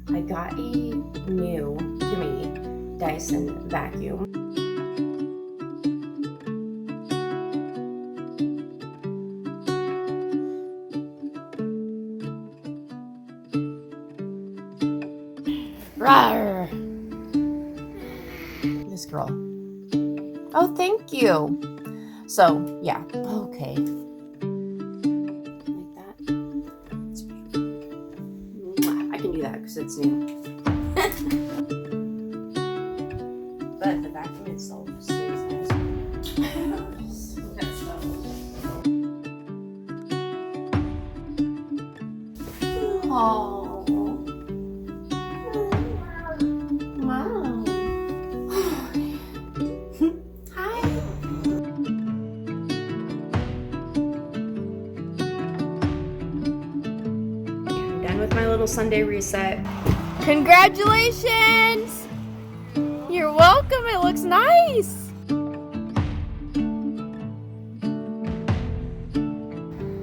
I got a new, to me, Dyson vacuum. Rawr. This girl. Oh, thank you. So, yeah. Okay. Like that. It's beautiful. I can do that because it's new. But the vacuum itself stays nice. Oh. Wow. Hi. I'm done with my little Sunday reset. Congratulations! You're welcome. It looks nice.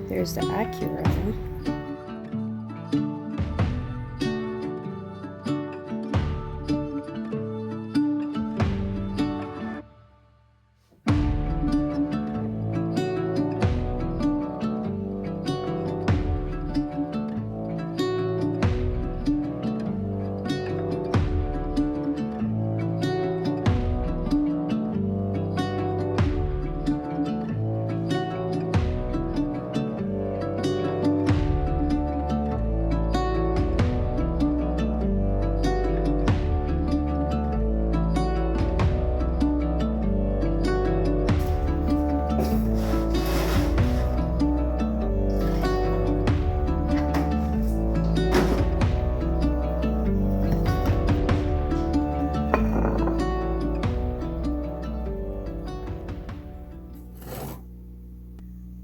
There's the Acura.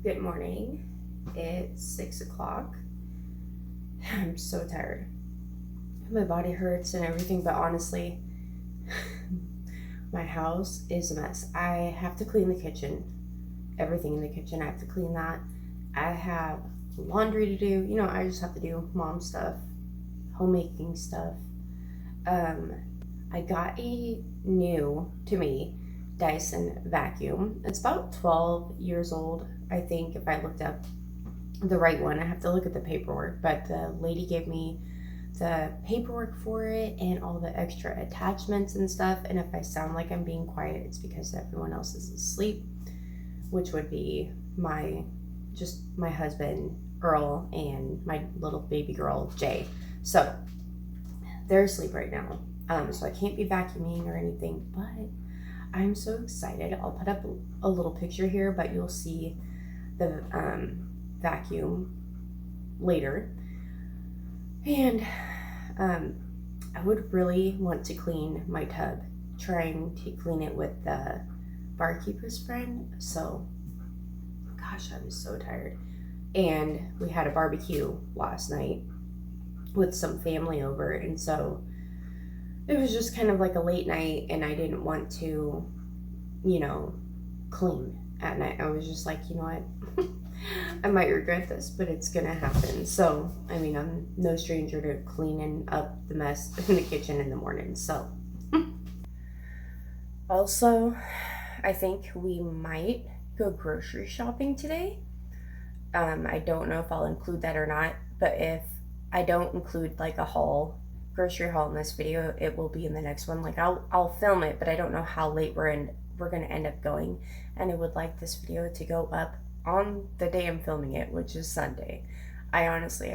Good morning. It's 6 o'clock. I'm so tired. My body hurts and everything, but honestly, my house is a mess. I have to clean the kitchen. Everything in the kitchen, I have to clean that. I have laundry to do. You know, I just have to do mom stuff, homemaking stuff. I got a new, to me, Dyson vacuum. It's about 12 years old, I think, if I looked up the right one. I have to look at the paperwork, but the lady gave me the paperwork for it and all the extra attachments and stuff. And if I sound like I'm being quiet, it's because everyone else is asleep, which would be my husband, Earl, and my little baby girl, Jay. So they're asleep right now. So I can't be vacuuming or anything, but I'm so excited. I'll put up a little picture here, but you'll see the vacuum later. And I would really want to clean my tub, trying to clean it with the barkeeper's friend. So, gosh, I was so tired. And we had a barbecue last night with some family over, and so it was just kind of like a late night, and I didn't want to, clean at night. I was just like, you know what, I might regret this, but it's gonna happen. So, I mean, I'm no stranger to cleaning up the mess in the kitchen in the morning. So, also, I think we might go grocery shopping today. I don't know if I'll include that or not, but if I don't include like a grocery haul in this video, it will be in the next one. Like I'll film it, but I don't know how late we're gonna end up going, and I would like this video to go up on the day I'm filming it, which is Sunday. I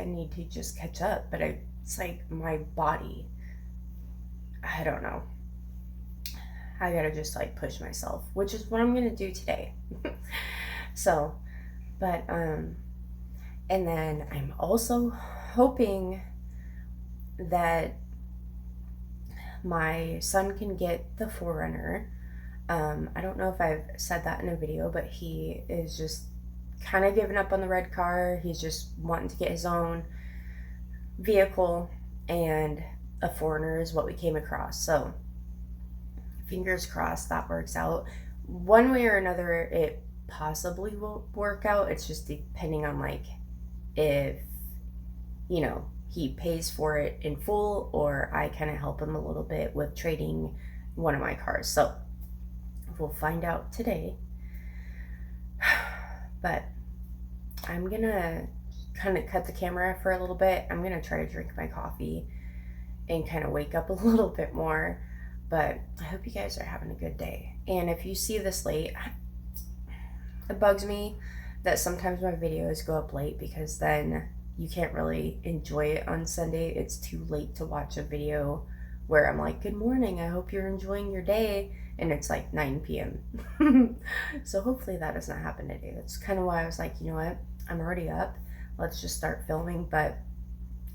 need to just catch up, but it's like my body, I don't know, I gotta just like push myself, which is what I'm gonna do today. So, but and then I'm also hoping that my son can get the 4Runner. I don't know if I've said that in a video, but he is just kind of giving up on the red car. He's just wanting to get his own vehicle, and a 4Runner is what we came across. So fingers crossed that works out. One way or another, it possibly will work out. It's just depending on like if he pays for it in full, or I kind of help him a little bit with trading one of my cars. So we'll find out today. But I'm gonna kind of cut the camera for a little bit. I'm gonna try to drink my coffee and kind of wake up a little bit more. But I hope you guys are having a good day. And if you see this late, it bugs me that sometimes my videos go up late, because then you can't really enjoy it on Sunday. It's too late to watch a video where I'm like, good morning, I hope you're enjoying your day, and it's like 9 p.m. So hopefully that does not happen today. That's kind of why I was like, you know what, I'm already up, let's just start filming. But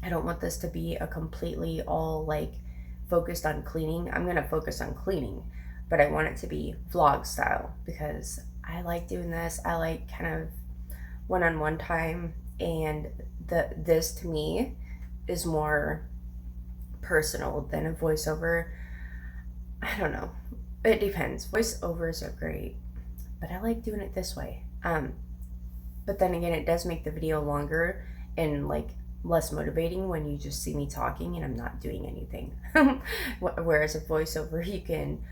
I don't want this to be a completely all like focused on cleaning. I'm gonna focus on cleaning, but I want it to be vlog style, because I like doing this. I like kind of one-on-one time, and this to me is more personal than a voiceover. I don't know, it depends. Voiceovers are great, but I like doing it this way. But then again, it does make the video longer and like less motivating when you just see me talking and I'm not doing anything. Whereas a voiceover, you can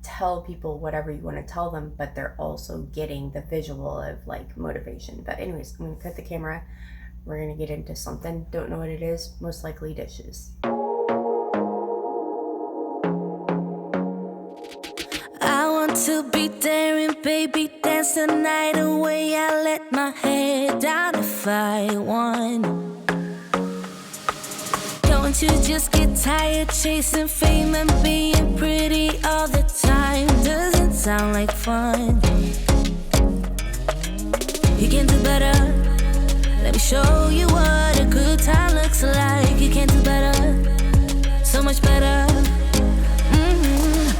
tell people whatever you want to tell them, but they're also getting the visual of like motivation. But anyways, I'm gonna cut the camera. We're gonna get into something. Don't know what it is. Most likely dishes. I want to be daring, baby, dance the night away. I let my head down if I want. Don't you just get tired chasing fame and being pretty all the time? Doesn't sound like fun. You can do better. Let me show you what a good time looks like. You can do better, so much better.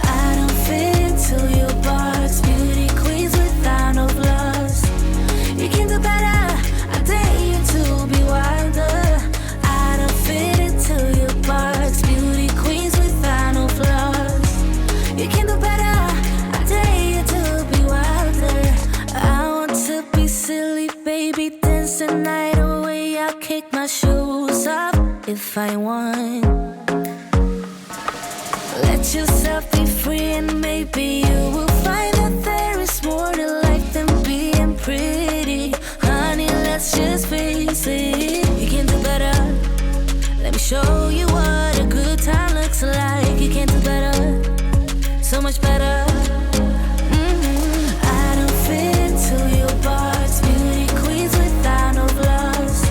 I don't fit into your box, beauty queens without no flaws. You can do better, I dare you to be wilder. I don't fit into your box, beauty queens without no flaws. You can do better, I dare you to be wilder. I want to be silly, baby, dance the night away. I'll kick my shoes off if I want. Let yourself be free, and maybe you will find that there is more to life than being pretty. Honey, let's just face it. You can do better. Let me show you what a good time looks like. You can do better, so much better. I don't fit into your box, beauty queens without no flaws.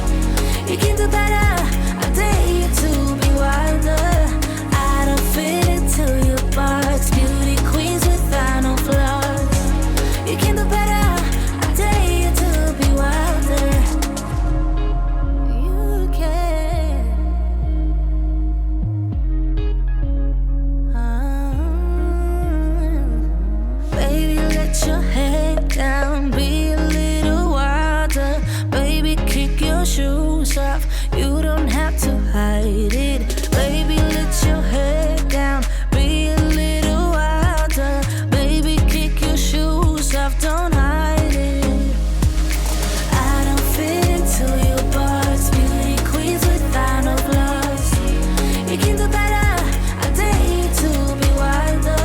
You can do better, I dare you to be wilder. I don't fit into your box, beauty queens without no flaws. You can do better, I dare you to be wilder. You can. Baby, let your head down, be a little wilder. Baby, kick your shoes off, you don't have to hide it. Baby, let your head down, be a little wilder. Baby, kick your shoes off, don't hide it. I don't fit into your box, beauty queens without no flaws. You can do better, I dare you to be wilder.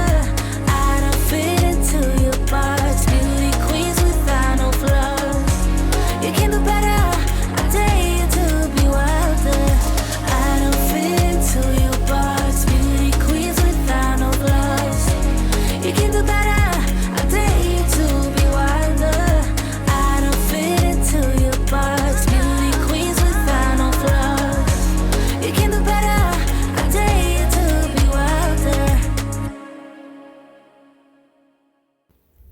I don't fit into your box, beauty queens without no flaws. You can do better, I dare you to be wilder. I don't fit into your box, beauty queens without no flaws. You can do better, I dare you to be wilder. I don't fit into your box, beauty queens without no flaws. You can do better, I dare you to be wilder.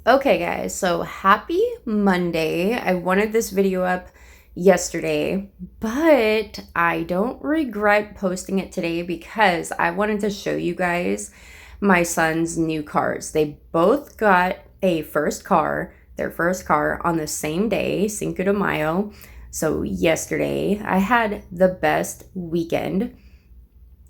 Okay guys, so happy Monday. I wanted this video up yesterday, but I don't regret posting it today because I wanted to show you guys my son's new cars. They both got their first car on the same day, Cinco de Mayo. So yesterday, I had the best weekend.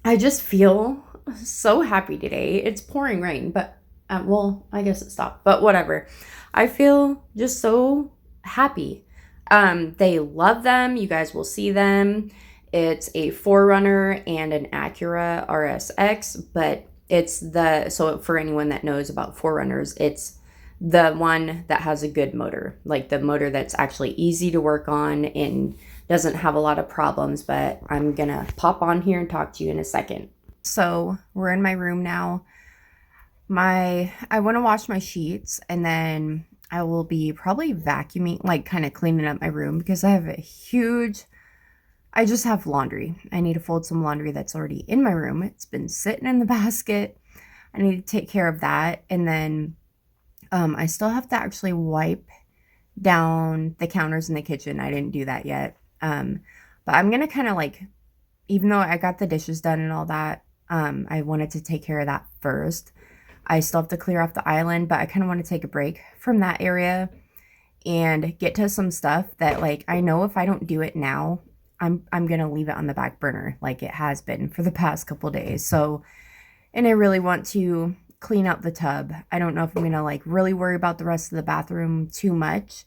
I just feel so happy today. It's pouring rain, but well, I guess it stopped, but whatever. I feel just so happy. They love them. You guys will see them It's a Forerunner and an Acura RSX, but it's so for anyone that knows about Forerunners, it's the one that has a good motor, like the motor that's actually easy to work on and doesn't have a lot of problems. But I'm gonna pop on here and talk to you in a second. So we're in my room now. I want to wash my sheets, and then I will be probably vacuuming, like kind of cleaning up my room, because I just have laundry. I need to fold some laundry that's already in my room. It's been sitting in the basket. I need to take care of that. And then I still have to actually wipe down the counters in the kitchen. I didn't do that yet. But I'm going to kind of like, even though I got the dishes done and all that, I wanted to take care of that first. I still have to clear off the island, but I kind of want to take a break from that area and get to some stuff that, like, I know if I don't do it now, I'm going to leave it on the back burner like it has been for the past couple days. So, and I really want to clean out the tub. I don't know if I'm going to like really worry about the rest of the bathroom too much,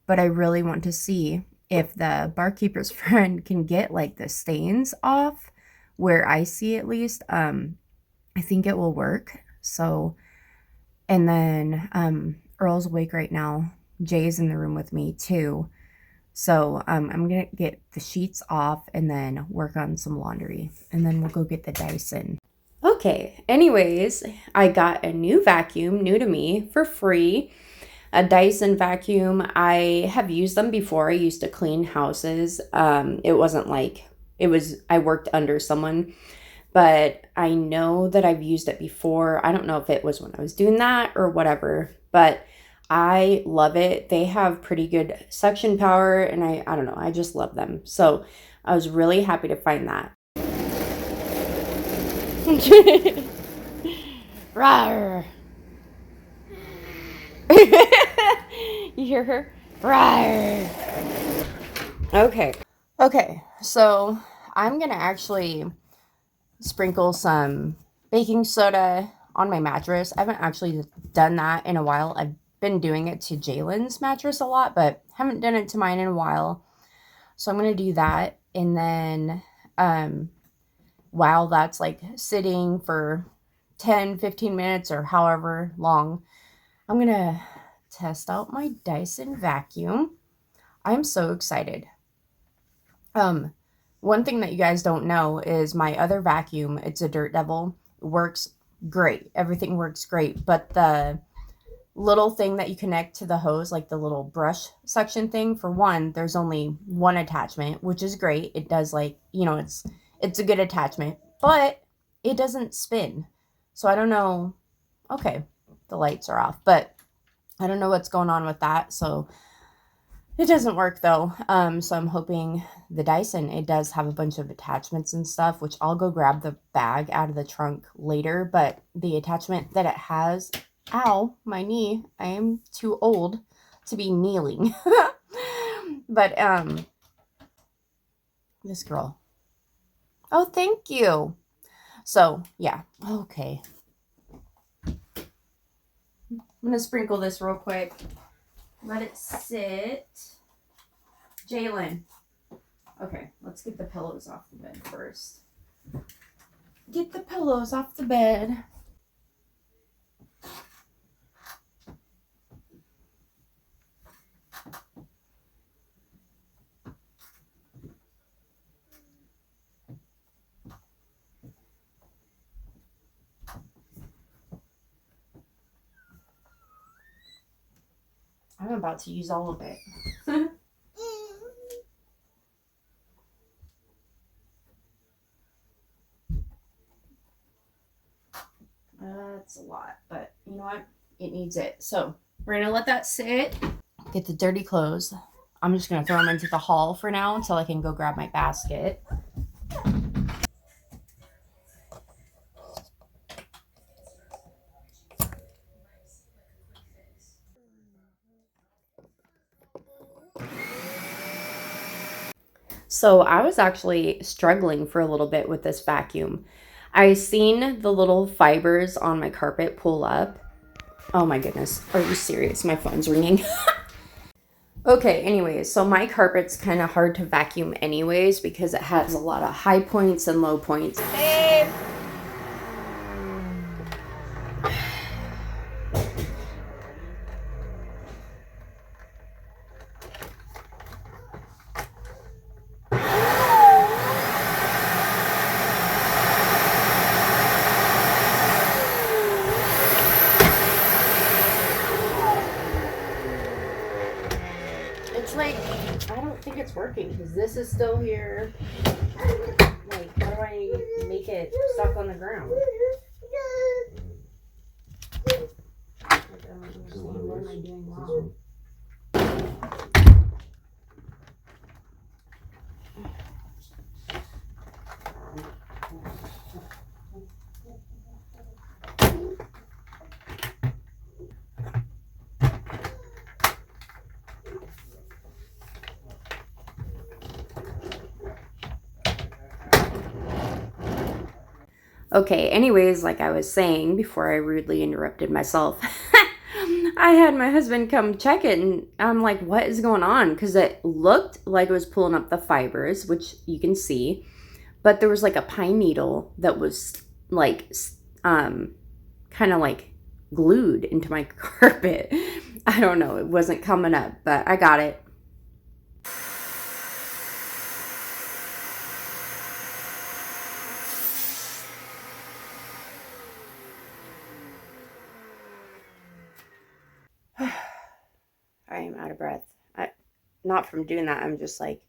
but I really want to see if the barkeeper's friend can get like the stains off where I see, at least. I think it will work. So, and then Earl's awake right now. Jay's in the room with me too. So I'm going to get the sheets off and then work on some laundry. And then we'll go get the Dyson. Okay, anyways, I got a new vacuum, new to me, for free. A Dyson vacuum. I have used them before. I used to clean houses. It wasn't like, I worked under someone. But I know that I've used it before. I don't know if it was when I was doing that or whatever. But I love it. They have pretty good suction power, and I don't know, I just love them. So I was really happy to find that. Rawr. You hear her? Rawr. Okay, so I'm gonna actually sprinkle some baking soda on my mattress. I haven't actually done that in a while. I've been doing it to Jalen's mattress a lot, but haven't done it to mine in a while. So I'm going to do that. And then while that's like sitting for 10, 15 minutes or however long, I'm going to test out my Dyson vacuum. I'm so excited. One thing that you guys don't know is my other vacuum, it's a Dirt Devil, works great. Everything works great, but the little thing that you connect to the hose, like the little brush suction thing, for one, there's only one attachment, which is great. It does, like, you know, it's a good attachment, but it doesn't spin. So I don't know. Okay, the lights are off, but I don't know what's going on with that. So it doesn't work though. So I'm hoping the Dyson, it does have a bunch of attachments and stuff, which I'll go grab the bag out of the trunk later. But the attachment that it has, ow, my knee, I am too old to be kneeling. But this girl, oh, thank you. So yeah, okay, I'm gonna sprinkle this real quick, let it sit. Jalen, okay, let's get the pillows off the bed first. Get the pillows off the bed. I'm about to use all of it. That's a lot, but you know what? It needs it. So we're going to let that sit. Get the dirty clothes. I'm just going to throw them into the hall for now until I can go grab my basket. So I was actually struggling for a little bit with this vacuum. I seen the little fibers on my carpet pull up. Oh my goodness. Are you serious? My phone's ringing. Okay, anyways, so my carpet's kind of hard to vacuum anyways because it has a lot of high points and low points. Babe! It's like, I don't think it's working because this is still here. Like, how do I make it stuck on the ground? I don't understand. What am I doing wrong? Okay, anyways, like I was saying before I rudely interrupted myself, I had my husband come check it and I'm like, what is going on? Because it looked like it was pulling up the fibers, which you can see, but there was like a pine needle that was like, kind of like glued into my carpet. I don't know, it wasn't coming up, but I got it. I am out of breath. Not from doing that. I'm just like,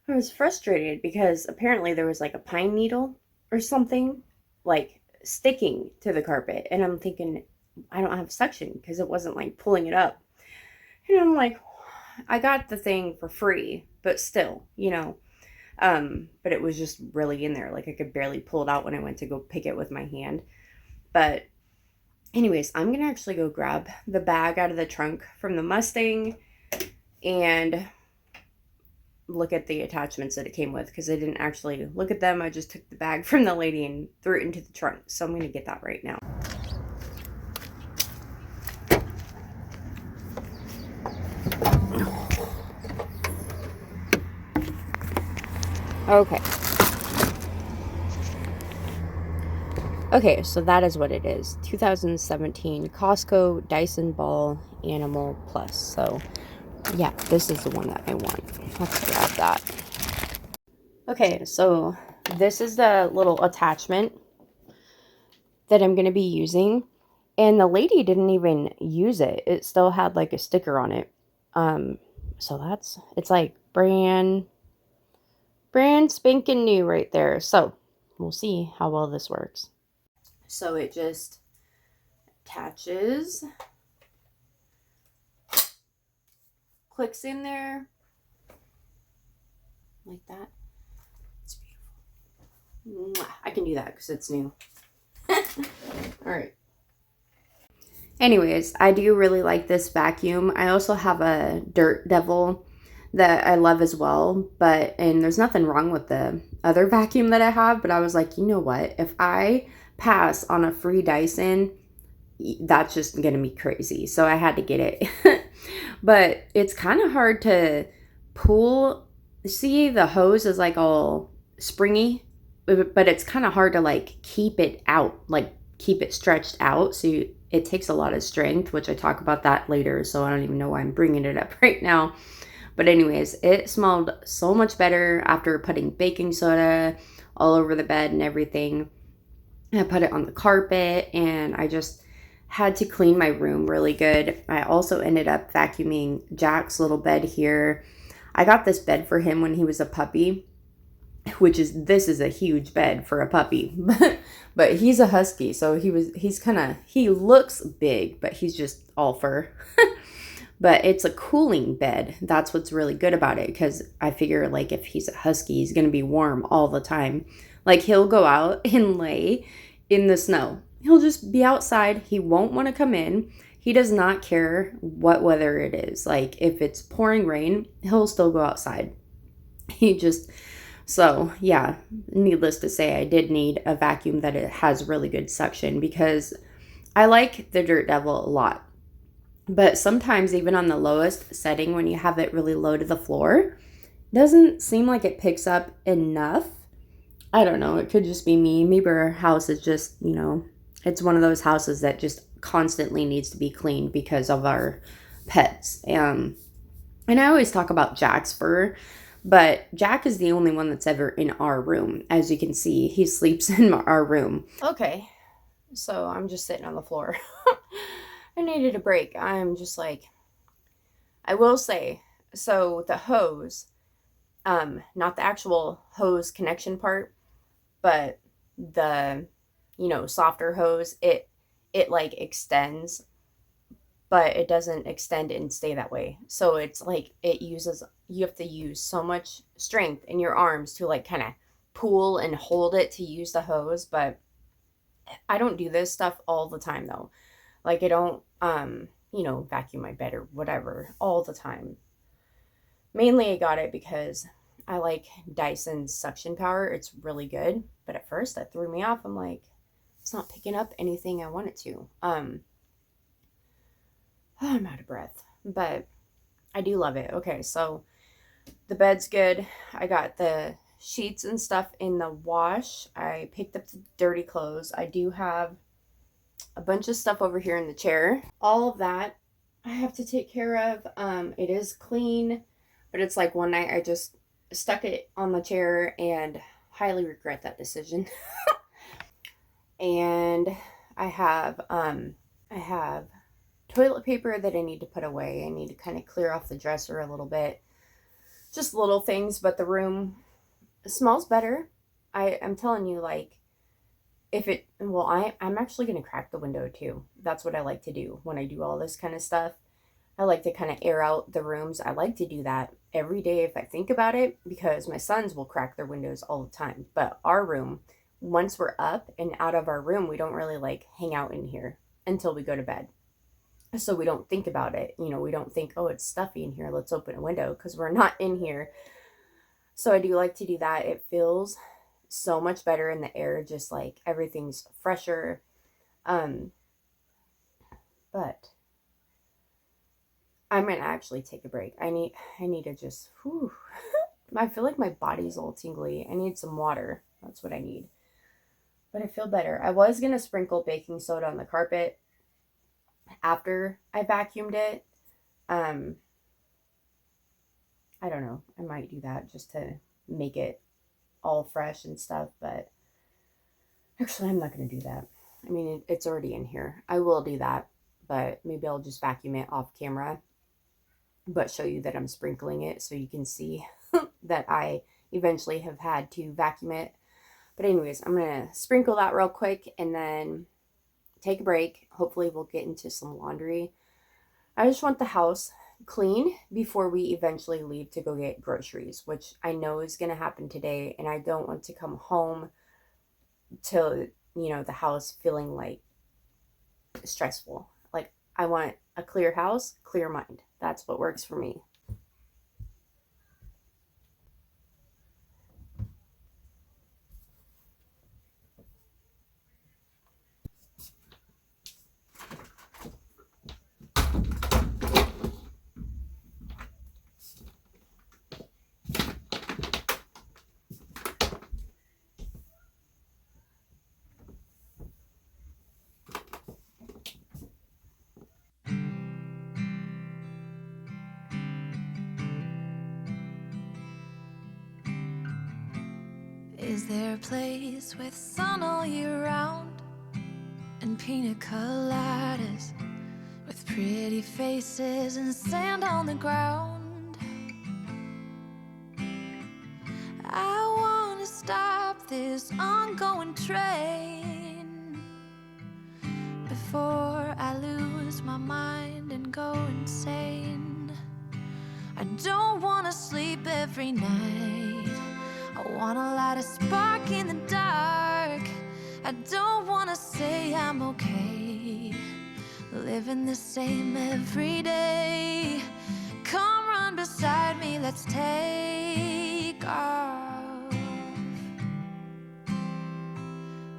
I was frustrated because apparently there was like a pine needle or something like sticking to the carpet. And I'm thinking, I don't have suction because it wasn't like pulling it up. And I'm like, I got the thing for free, but still, but it was just really in there. Like I could barely pull it out when I went to go pick it with my hand. But anyways, I'm going to actually go grab the bag out of the trunk from the Mustang and look at the attachments that it came with because I didn't actually look at them. I just took the bag from the lady and threw it into the trunk. So I'm going to get that right now. Okay. Okay, so that is what it is. 2017 Costco Dyson Ball Animal Plus. So yeah, this is the one that I want. Let's grab that. Okay, so this is the little attachment that I'm going to be using. And the lady didn't even use it. It still had like a sticker on it. So it's like brand spanking new right there. So we'll see how well this works. So it just attaches, clicks in there like that. It's beautiful. I can do that because it's new. All right. Anyways, I do really like this vacuum. I also have a Dirt Devil that I love as well, and there's nothing wrong with the other vacuum that I have, but I was like, you know what? If I pass on a free Dyson, that's just gonna be crazy. So I had to get it. But it's kind of hard to pull. See, the hose is like all springy, but it's kind of hard to like keep it out, like keep it stretched out. So it takes a lot of strength, which I talk about that later. So I don't even know why I'm bringing it up right now. But anyways, it smelled so much better after putting baking soda all over the bed and everything. I put it on the carpet and I just had to clean my room really good. I also ended up vacuuming Jack's little bed here. I got this bed for him when he was a puppy, this is a huge bed for a puppy, but he's a husky. So he looks big, but he's just all fur. But it's a cooling bed. That's what's really good about it, because I figure like if he's a husky, he's going to be warm all the time. Like he'll go out and lay in the snow. He'll just be outside. He won't want to come in. He does not care what weather it is. Like if it's pouring rain, he'll still go outside. So yeah, needless to say, I did need a vacuum that it has really good suction, because I like the Dirt Devil a lot. But sometimes even on the lowest setting, when you have it really low to the floor, doesn't seem like it picks up enough. I don't know. It could just be me. Maybe our house is just, it's one of those houses that just constantly needs to be cleaned because of our pets. And I always talk about Jack's fur, but Jack is the only one that's ever in our room. As you can see, he sleeps in our room. Okay, so I'm just sitting on the floor. I needed a break. I'm just like, I will say, so the hose, not the actual hose connection part, but the, softer hose, it like extends, but it doesn't extend and stay that way. So it's like you have to use so much strength in your arms to like kind of pull and hold it to use the hose. But I don't do this stuff all the time though. Like I don't, vacuum my bed or whatever all the time. Mainly I got it because I like Dyson's suction power. It's really good. But at first that threw me off. I'm like, it's not picking up anything I want it to. I'm out of breath. But I do love it. Okay, so the bed's good. I got the sheets and stuff in the wash. I picked up the dirty clothes. I do have a bunch of stuff over here in the chair. All of that I have to take care of. It is clean, but it's like one night I just stuck it on the chair and highly regret that decision. And I have toilet paper that I need to put away. I need to kind of clear off the dresser a little bit. Just little things, but the room smells better. I'm telling you, like, I'm actually going to crack the window too. That's what I like to do when I do all this kind of stuff. I like to kind of air out the rooms. I like to do that every day if I think about it, because my sons will crack their windows all the time. But our room, once we're up and out of our room, we don't really like hang out in here until we go to bed. So we don't think about it. We don't think, oh, it's stuffy in here, let's open a window, because we're not in here. So I do like to do that. It feels so much better in the air, just like everything's fresher. But I'm gonna actually take a break. I need to just I feel like my body's all tingly. I need some water. That's what I need. But I feel better. I was gonna sprinkle baking soda on the carpet after I vacuumed it. I don't know. I might do that just to make it all fresh and stuff, but actually I'm not going to do that. I mean, it's already in here. I will do that, but maybe I'll just vacuum it off camera, but show you that I'm sprinkling it so you can see that I eventually have had to vacuum it. But anyways, I'm going to sprinkle that real quick and then take a break. Hopefully we'll get into some laundry. I just want the house clean before we eventually leave to go get groceries, which I know is going to happen today, and I don't want to come home to the house feeling like stressful. Like, I want a clear house, clear mind. That's what works for me. Is there a place with sun all year round and pina coladas, with pretty faces and sand on the ground? I wanna stop this ongoing train before I lose my mind and go insane. I don't wanna sleep every night. I wanna light a spark in the dark. I don't wanna say I'm okay, living the same every day. Come run beside me, let's take off.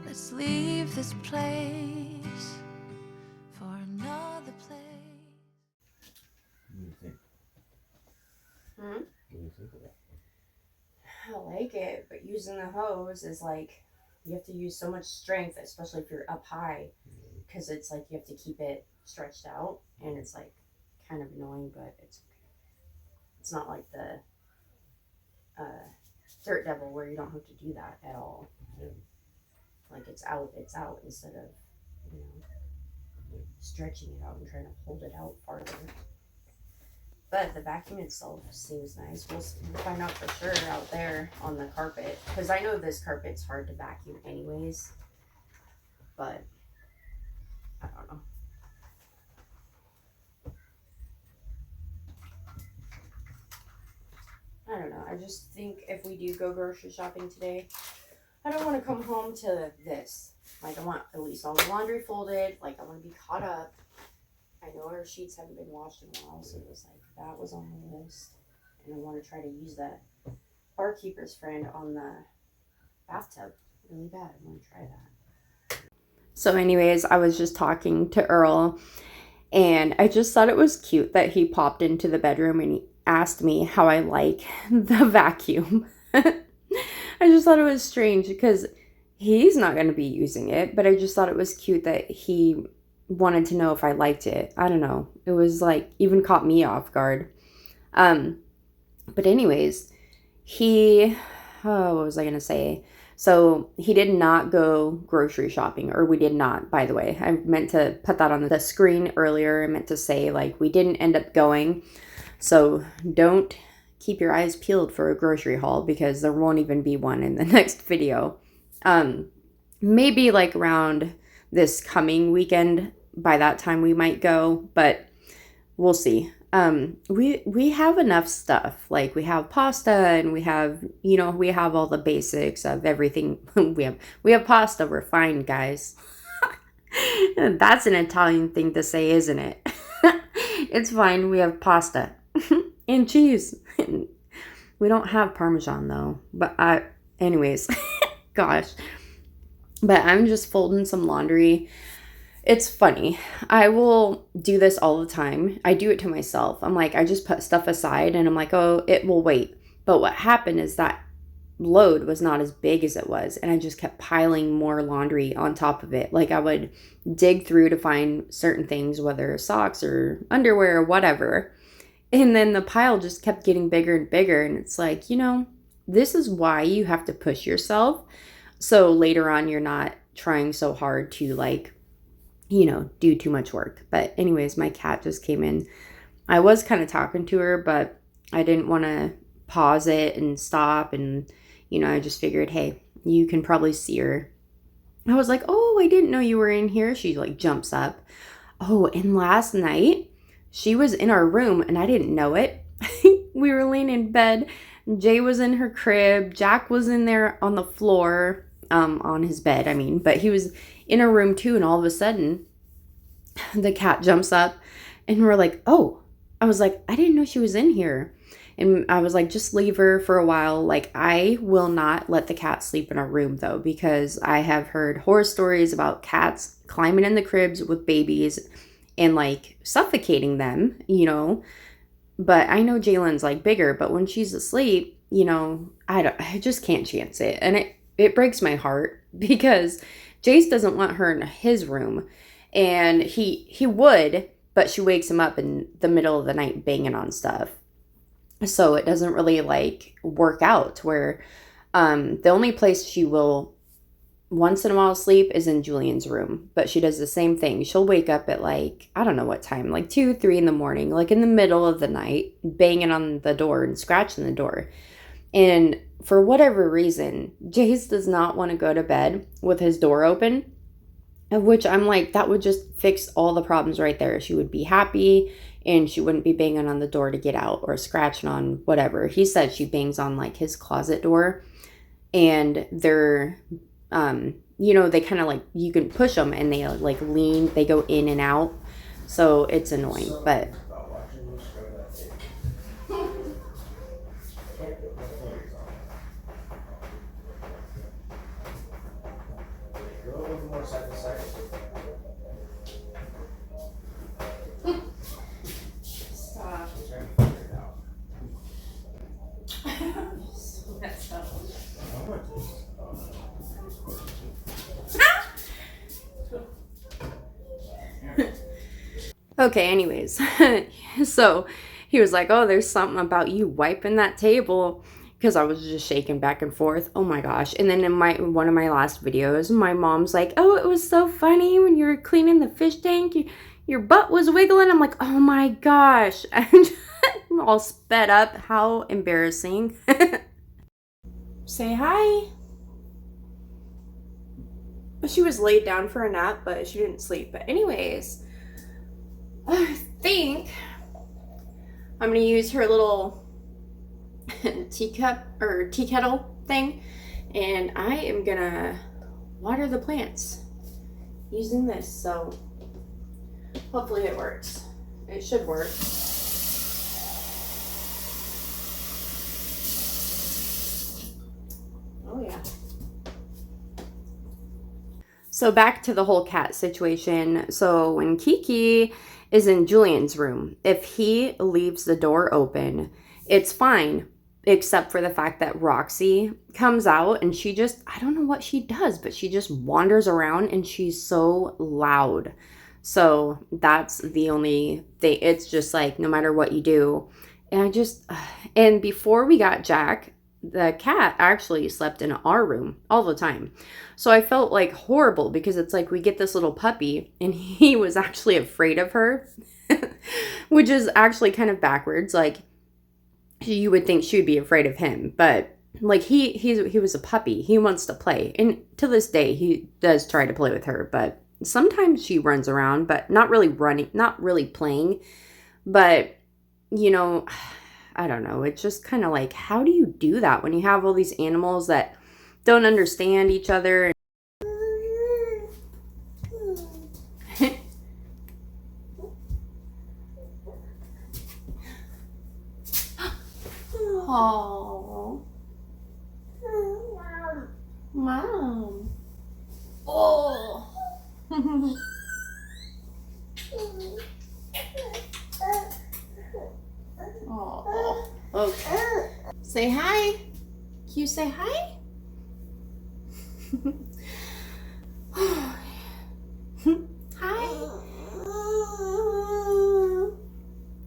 Let's leave this place for another place. Hmm? What do you think of that? I like it, but using the hose is like, you have to use so much strength, especially if you're up high, because it's like you have to keep it stretched out, and it's like kind of annoying, but it's okay. It's not like the Dirt Devil where you don't have to do that at all. Yeah. Like it's out instead of, you know, stretching it out and trying to hold it out farther. But the vacuum itself seems nice. We'll find out for sure out there on the carpet, because I know this carpet's hard to vacuum anyways. But I don't know. I don't know. I just think if we do go grocery shopping today, I don't want to come home to this. Like, I want at least all the laundry folded. Like, I want to be caught up. I know our sheets haven't been washed in a while, so it was like that was on the list. And I want to try to use that barkeeper's friend on the bathtub really bad. I want to try that. So anyways, I was just talking to Earl, and I just thought it was cute that he popped into the bedroom and he asked me how I like the vacuum. I just thought it was strange because he's not going to be using it, but I just thought it was cute that he wanted to know if I liked it. I don't know. It was like even caught me off guard. But anyways, what was I going to say? So he did not go grocery shopping, or we did not, by the way. I meant to put that on the screen earlier. I meant to say, like, we didn't end up going. So don't keep your eyes peeled for a grocery haul, because there won't even be one in the next video. Maybe like around this coming weekend, by that time we might go, but we'll see. We have enough stuff. Like, we have pasta, and we have, you know, we have all the basics of everything. we have pasta. We're fine, guys. That's an Italian thing to say, isn't it? It's fine. We have pasta and cheese. We don't have Parmesan though. But anyways, gosh. But I'm just folding some laundry. It's funny. I will do this all the time. I do it to myself. I'm like, I just put stuff aside and I'm like, oh, it will wait. But what happened is that load was not as big as it was, and I just kept piling more laundry on top of it. Like, I would dig through to find certain things, whether socks or underwear or whatever. And then the pile just kept getting bigger and bigger. And it's like, you know, this is why you have to push yourself. So later on, you're not trying so hard to, like, you know, do too much work. But anyways, my cat just came in. I was kind of talking to her, but I didn't want to pause it and stop. And, you know, I just figured, hey, you can probably see her. I was like, oh, I didn't know you were in here. She like jumps up. Oh, and last night she was in our room and I didn't know it. We were laying in bed. Jay was in her crib. Jack was in there on the floor, on his bed, I mean, but he was in her room too. And all of a sudden the cat jumps up and we're like, oh, I was like, I didn't know she was in here. And I was like, just leave her for a while. Like, I will not let the cat sleep in our room though, because I have heard horror stories about cats climbing in the cribs with babies and like suffocating them, you know. But I know Jalen's like bigger, but when she's asleep, you know, I just can't chance it. And it breaks my heart because Jace doesn't want her in his room. And he would, but she wakes him up in the middle of the night banging on stuff. So it doesn't really like work out where the only place she will once in a while sleep is in Julian's room. But she does the same thing. She'll wake up at like, I don't know what time, like 2, 3 in the morning, like in the middle of the night, banging on the door and scratching the door. And for whatever reason, Jace does not want to go to bed with his door open, which I'm like, that would just fix all the problems right there. She would be happy and she wouldn't be banging on the door to get out or scratching on whatever. He said she bangs on like his closet door, and they're, you know, they kind of like, you can push them and they like lean, they go in and out. So it's annoying, but Okay, anyways. So he was like, oh, there's something about you wiping that table, because I was just shaking back and forth. Oh my gosh. And then in one of my last videos, my mom's like, oh, it was so funny when you were cleaning the fish tank. Your butt was wiggling. I'm like, oh my gosh. I'm all sped up. How embarrassing. Say hi. She was laid down for a nap, but she didn't sleep. But anyways, I think I'm going to use her little teacup or tea kettle thing, and I am going to water the plants using this. So hopefully it works. It should work. Oh yeah. So back to the whole cat situation. So when Kiki is in Julian's room, if he leaves the door open, it's fine, except for the fact that Roxy comes out and she just, I don't know what she does, but she just wanders around and she's so loud. So that's the only thing. It's just like, no matter what you do. And before we got Jack, the cat actually slept in our room all the time. So I felt like horrible, because it's like we get this little puppy and he was actually afraid of her, which is actually kind of backwards. Like, you would think she would be afraid of him, but like he was a puppy. He wants to play. And to this day, he does try to play with her, but sometimes she runs around, but not really running, not really playing. But, you know, I don't know. It's just kind of like, how do you do that when you have all these animals that don't understand each other? Oh, Mom. Oh. Oh. Okay. Say hi. Can you say hi? Hi.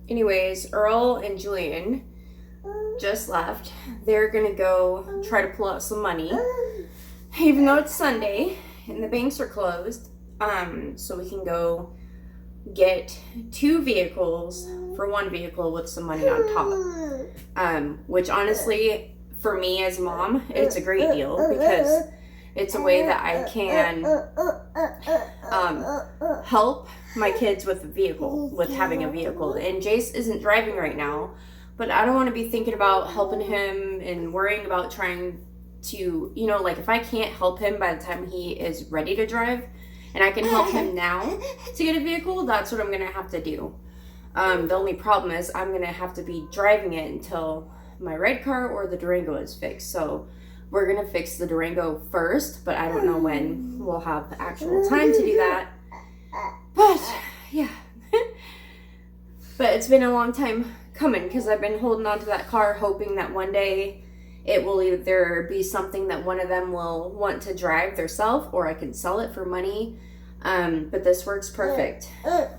Anyways, Earl and Julian just left. They're gonna go try to pull out some money, even though it's Sunday and the banks are closed. So we can go get 2 vehicles for 1 vehicle with some money on top. Which honestly, for me as mom, it's a great deal, because it's a way that I can help my kids with having a vehicle. And Jace isn't driving right now, but I don't want to be thinking about helping him and worrying about trying to, you know, like if I can't help him by the time he is ready to drive, and I can help him now to get a vehicle, that's what I'm going to have to do. The only problem is I'm going to have to be driving it until my red car or the Durango is fixed. So we're going to fix the Durango first, but I don't know when we'll have actual time to do that. But yeah. But it's been a long time coming, because I've been holding on to that car, hoping that one day it will either be something that one of them will want to drive themselves, or I can sell it for money. But this works perfect.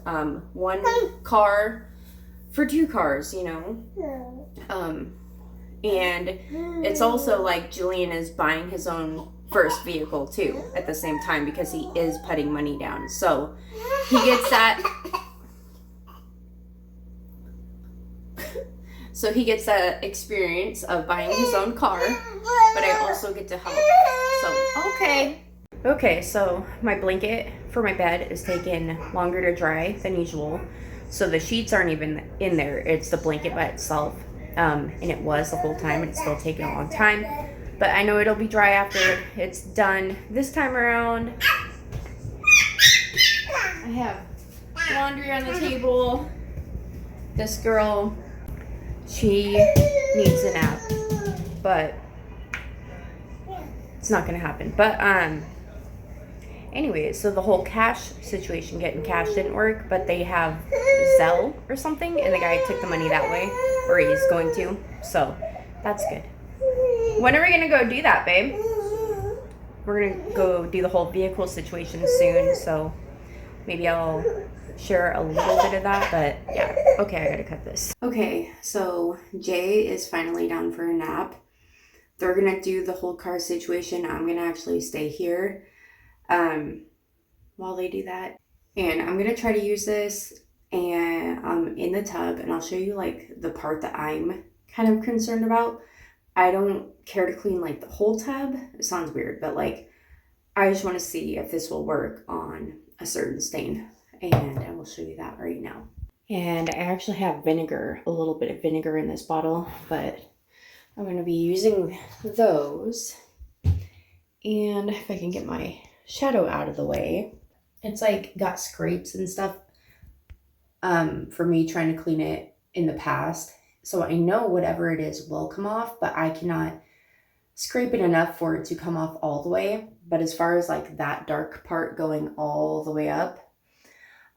1 car for 2 cars, you know. And it's also like Julian is buying his own first vehicle too at the same time, because he is putting money down. So he gets that. So he gets that experience of buying his own car, but I also get to help. So, okay, so my blanket for my bed is taking longer to dry than usual. So the sheets aren't even in there. It's the blanket by itself. And it was the whole time, and it's still taking a long time. But I know it'll be dry after it's done this time around. I have laundry on the table. This girl, she needs a nap, but it's not gonna happen. But anyway, so the whole cash situation, getting cash, didn't work, but they have Zelle or something, and the guy took the money that way, or he's going to, so that's good. When are we gonna go do that, babe? We're gonna go do the whole vehicle situation soon, so maybe I'll share a little bit of that, but yeah. Okay, I gotta cut this. Okay, so Jay is finally down for a nap. They're gonna do the whole car situation. I'm gonna actually stay here while they do that. And I'm gonna try to use this and in the tub, and I'll show you like the part that I'm kind of concerned about. I don't care to clean like the whole tub. It sounds weird, but like I just want to see if this will work on a certain stain, and I will show you that right now. And I actually have vinegar, a little bit of vinegar in this bottle, but I'm going to be using those. And if I can get my shadow out of the way, it's like got scrapes and stuff for me trying to clean it in the past. So I know whatever it is will come off, but I cannot scrape it enough for it to come off all the way. But as far as like that dark part going all the way up,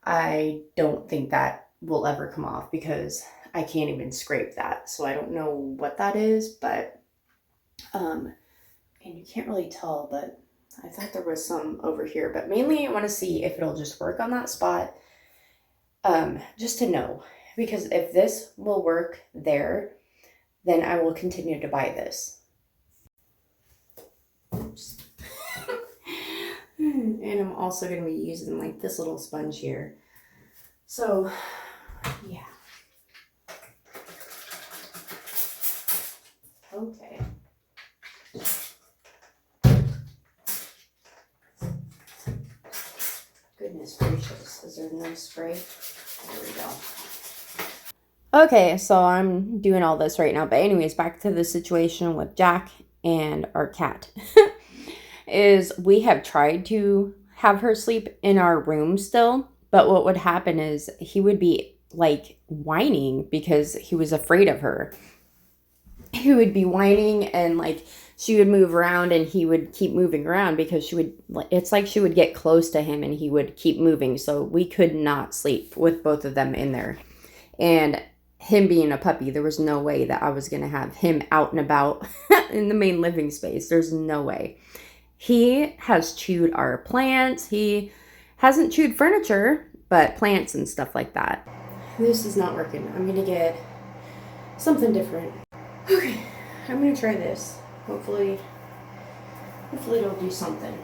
I don't think that will ever come off because I can't even scrape that. So I don't know what that is, but and you can't really tell, but I thought there was some over here. But mainly I want to see if it'll just work on that spot, just to know. Because if this will work there, then I will continue to buy this. Oops. And I'm also going to be using like this little sponge here. So, yeah. Okay. Goodness gracious, is there no spray? There we go. Okay, so I'm doing all this right now. But anyways, back to the situation with Jack and our cat. Is we have tried to have her sleep in our room still, but what would happen is he would be like whining because he was afraid of her. He would be whining and like she would move around and he would keep moving around because it's like she would get close to him and he would keep moving. So we could not sleep with both of them in there. And him being a puppy, there was no way that I was going to have him out and about in the main living space. There's no way. He has chewed our plants. He hasn't chewed furniture, but plants and stuff like that. This is not working. I'm going to get something different. Okay, I'm going to try this. Hopefully it'll do something.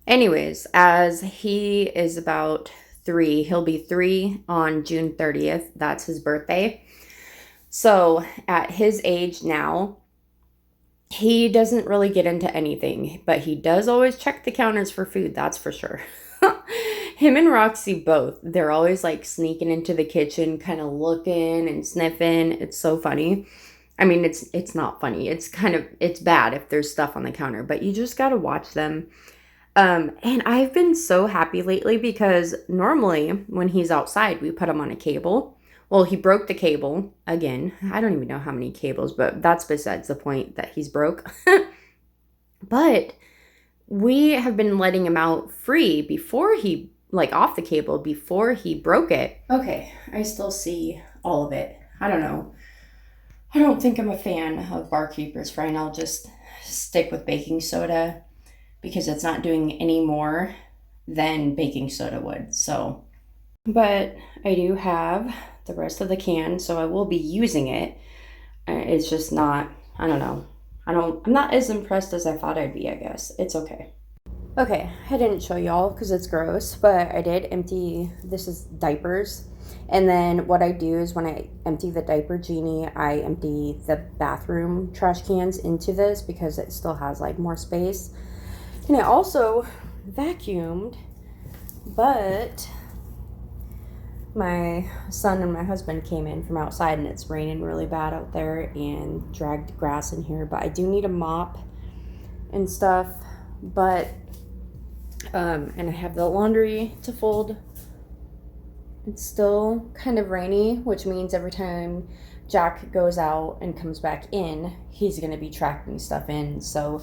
Anyways, as he is about 3, he'll be 3 on June 30th. That's his birthday. So at his age now, he doesn't really get into anything, but he does always check the counters for food, that's for sure. Him and Roxy both, they're always like sneaking into the kitchen, kind of looking and sniffing. It's so funny. I mean, it's not funny. It's bad if there's stuff on the counter, but you just got to watch them. And I've been so happy lately because normally when he's outside, we put him on a cable. Well, he broke the cable again. I don't even know how many cables, but that's besides the point that he's broke. But we have been letting him out free before he, like off the cable, before he broke it. Okay, I still see all of it. I don't know. I don't think I'm a fan of Barkeeper's Friend. I'll just stick with baking soda because it's not doing any more than baking soda would. So, but I do have the rest of the can, so I will be using it. It's just not, I don't know. I'm not as impressed as I thought I'd be, I guess. It's okay. Okay, I didn't show y'all because it's gross, but I did empty, this is diapers. And then what I do is when I empty the diaper genie, I empty the bathroom trash cans into this because it still has like more space. And I also vacuumed, but my son and my husband came in from outside and it's raining really bad out there and dragged grass in here, but I do need a mop and stuff. But and I have the laundry to fold. It's still kind of rainy, which means every time Jack goes out and comes back in, he's going to be tracking stuff in. So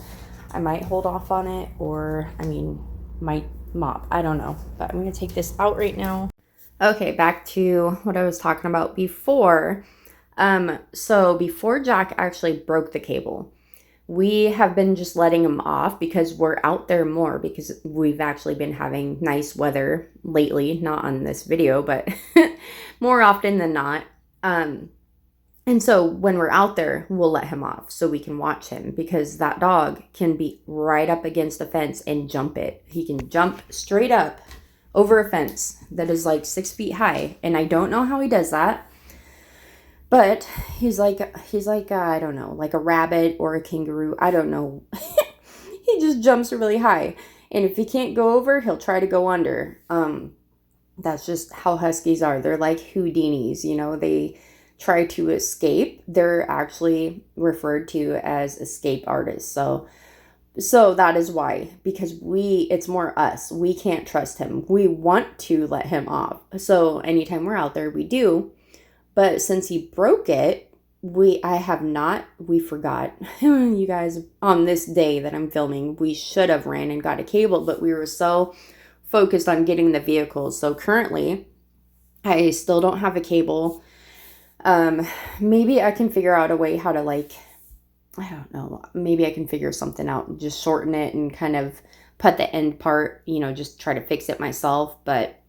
I might hold off on it, or might mop. I don't know, but I'm going to take this out right now. Okay, back to what I was talking about before. So before Jack actually broke the cable, we have been just letting him off because we're out there more, because we've actually been having nice weather lately, not on this video, but more often than not. And so when we're out there, we'll let him off so we can watch him, because that dog can be right up against a fence and jump it. He can jump straight up over a fence that is like 6 feet high. And I don't know how he does that. But he's like, I don't know, like a rabbit or a kangaroo. I don't know. He just jumps really high. And if he can't go over, he'll try to go under. That's just how huskies are. They're like Houdinis, you know, they try to escape. They're actually referred to as escape artists. So that is why, because it's more us. We can't trust him. We want to let him off. So anytime we're out there, we do. But since he broke it, we forgot. You guys, on this day that I'm filming, we should have ran and got a cable, but we were so focused on getting the vehicles. So currently, I still don't have a cable. Maybe I can figure out a way how to, like, I don't know, maybe I can figure something out and just shorten it and kind of put the end part, you know, just try to fix it myself, but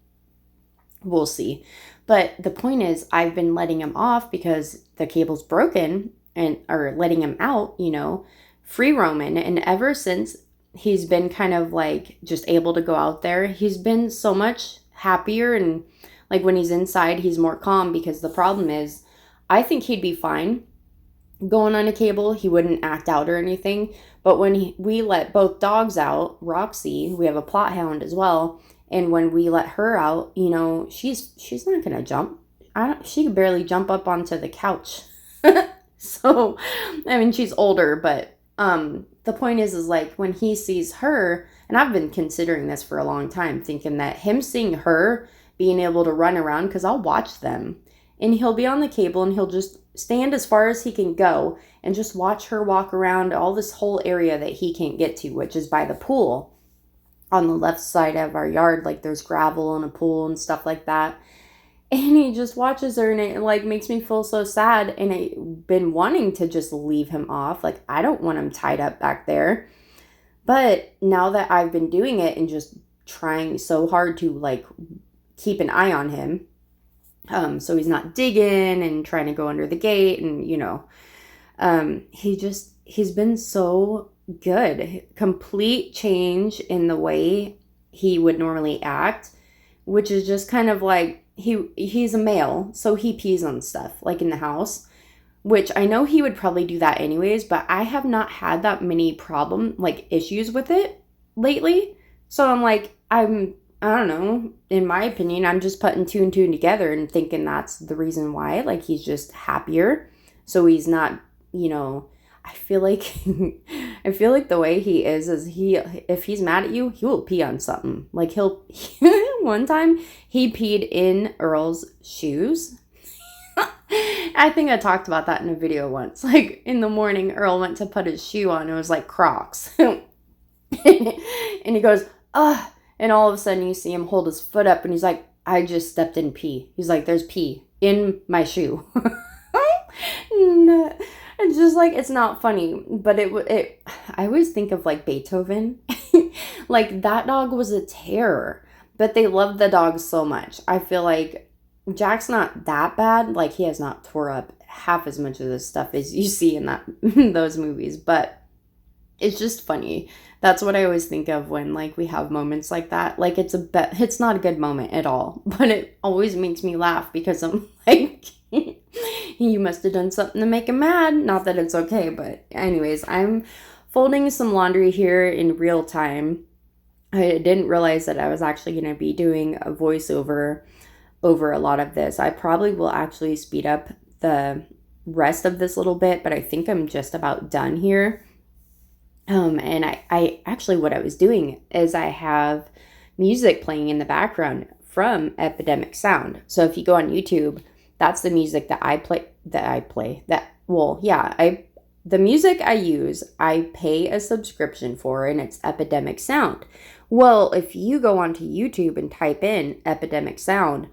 we'll see. But the point is, I've been letting him off because the cable's broken, or letting him out, you know, free roaming. And ever since he's been kind of like just able to go out there, he's been so much happier. And like when he's inside, he's more calm, because the problem is, I think he'd be fine going on a cable. He wouldn't act out or anything. But when we let both dogs out, Roxy, we have a plot hound as well, and when we let her out, you know, she's not going to jump. She could barely jump up onto the couch. So, I mean, she's older, but the point is like when he sees her, and I've been considering this for a long time, thinking that him seeing her being able to run around, because I'll watch them, and he'll be on the cable and he'll just stand as far as he can go and just watch her walk around all this whole area that he can't get to, which is by the pool. On the left side of our yard, like there's gravel and a pool and stuff like that. And he just watches her, and it like makes me feel so sad. And I've been wanting to just leave him off. Like, I don't want him tied up back there. But now that I've been doing it and just trying so hard to like keep an eye on him, so he's not digging and trying to go under the gate, and you know, he's been so good. Complete change in the way he would normally act, which is just kind of like he's a male, so he pees on stuff like in the house, which I know he would probably do that anyways, but I have not had that many issues with it lately. So I'm like, I don't know, in my opinion, I'm just putting two and two together and thinking that's the reason why. Like, he's just happier, so he's not, you know, I feel like the way he is if he's mad at you, he will pee on something. Like, one time he peed in Earl's shoes. I think I talked about that in a video once. Like, in the morning, Earl went to put his shoe on. It was like Crocs. And he goes, ugh. And all of a sudden you see him hold his foot up and he's like, I just stepped in pee. He's like, there's pee in my shoe. No. It's just like, it's not funny, but I always think of like Beethoven. Like, that dog was a terror, but they loved the dog so much. I feel like Jack's not that bad. Like, he has not tore up half as much of this stuff as you see in those movies, but it's just funny. That's what I always think of when like we have moments like that. Like, it's not a good moment at all, but it always makes me laugh because I'm like, you must have done something to make him mad. Not that it's okay, but anyways, I'm folding some laundry here in real time. I didn't realize that I was actually going to be doing a voiceover over a lot of this. I probably will actually speed up the rest of this little bit, but I think I'm just about done here. And I actually, what I was doing is I have music playing in the background from Epidemic Sound. So if you go on YouTube, that's the music that the music I use, I pay a subscription for, and it's Epidemic Sound. Well, if you go onto YouTube and type in Epidemic Sound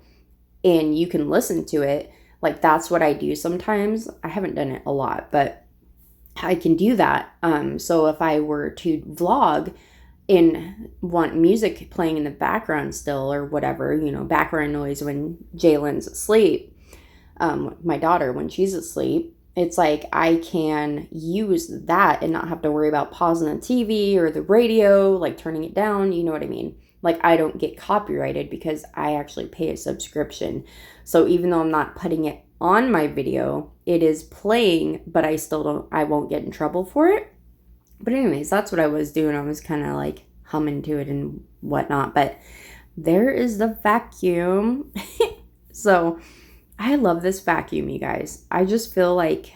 and you can listen to it, like, that's what I do sometimes. I haven't done it a lot, but I can do that. So if I were to vlog and want music playing in the background still or whatever, background noise when Jalen's asleep, my daughter, when she's asleep, it's like I can use that and not have to worry about pausing the TV or the radio, like turning it down. You know what I mean? Like I don't get copyrighted because I actually pay a subscription. So even though I'm not putting it on my video, it is playing, but I won't get in trouble for it. But anyways, that's what I was doing. I was kind of like humming to it and whatnot. But there is the vacuum. So I love this vacuum, you guys. I just feel like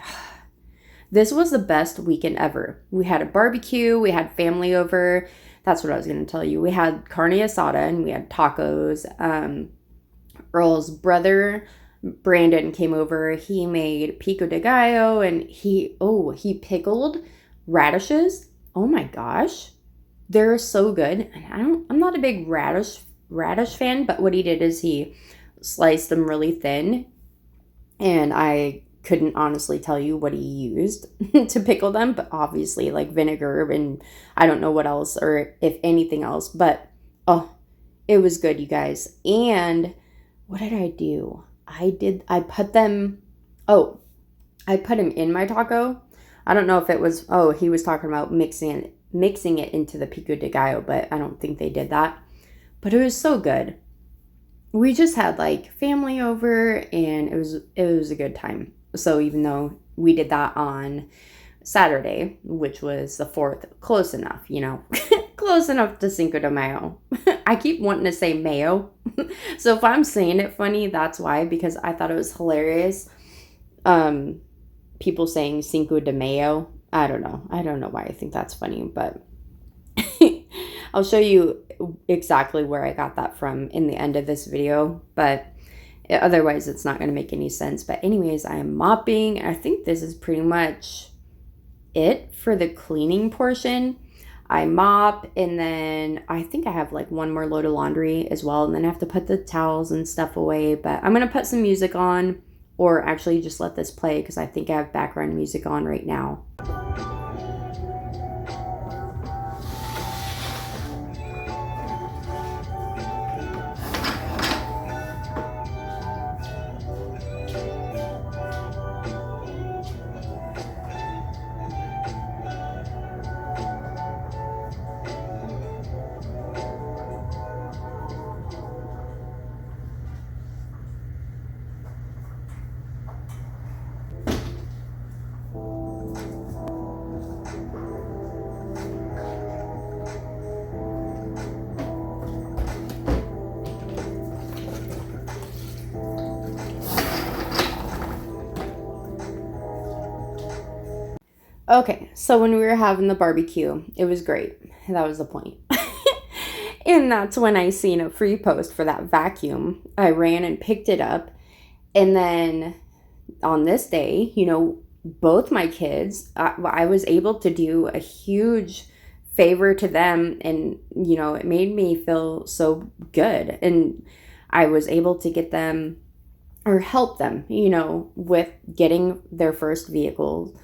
this was the best weekend ever. We had a barbecue. We had family over. That's what I was going to tell you. We had carne asada and we had tacos. Earl's brother, Brandon, came over. He made pico de gallo and he pickled radishes. Oh my gosh. They're so good. And I'm not a big radish fan, but what he did is he sliced them really thin. And I couldn't honestly tell you what he used to pickle them, but obviously like vinegar and I don't know what else or if anything else, but it was good, you guys. And what did I do? I put them in my taco. I don't know if it was, he was talking about mixing it into the pico de gallo, but I don't think they did that. But it was so good. We just had like family over and it was a good time. So even though we did that on Saturday, which was the 4th, close enough, close enough to Cinco de Mayo. I keep wanting to say mayo. So if I'm saying it funny, that's why, because I thought it was hilarious. People saying Cinco de Mayo. I don't know why I think that's funny, but I'll show you exactly where I got that from in the end of this video, but otherwise it's not going to make any sense. But anyways, I am mopping. I think this is pretty much it for the cleaning portion. I mop and then I think I have like one more load of laundry as well, and then I have to put the towels and stuff away. But I'm going to put some music on, or actually just let this play because I think I have background music on right now. Okay, so when we were having the barbecue, it was great. That was the point. And that's when I seen a free post for that vacuum. I ran and picked it up. And then on this day, both my kids, I was able to do a huge favor to them. And, it made me feel so good. And I was able to get them or help them, with getting their first vehicles.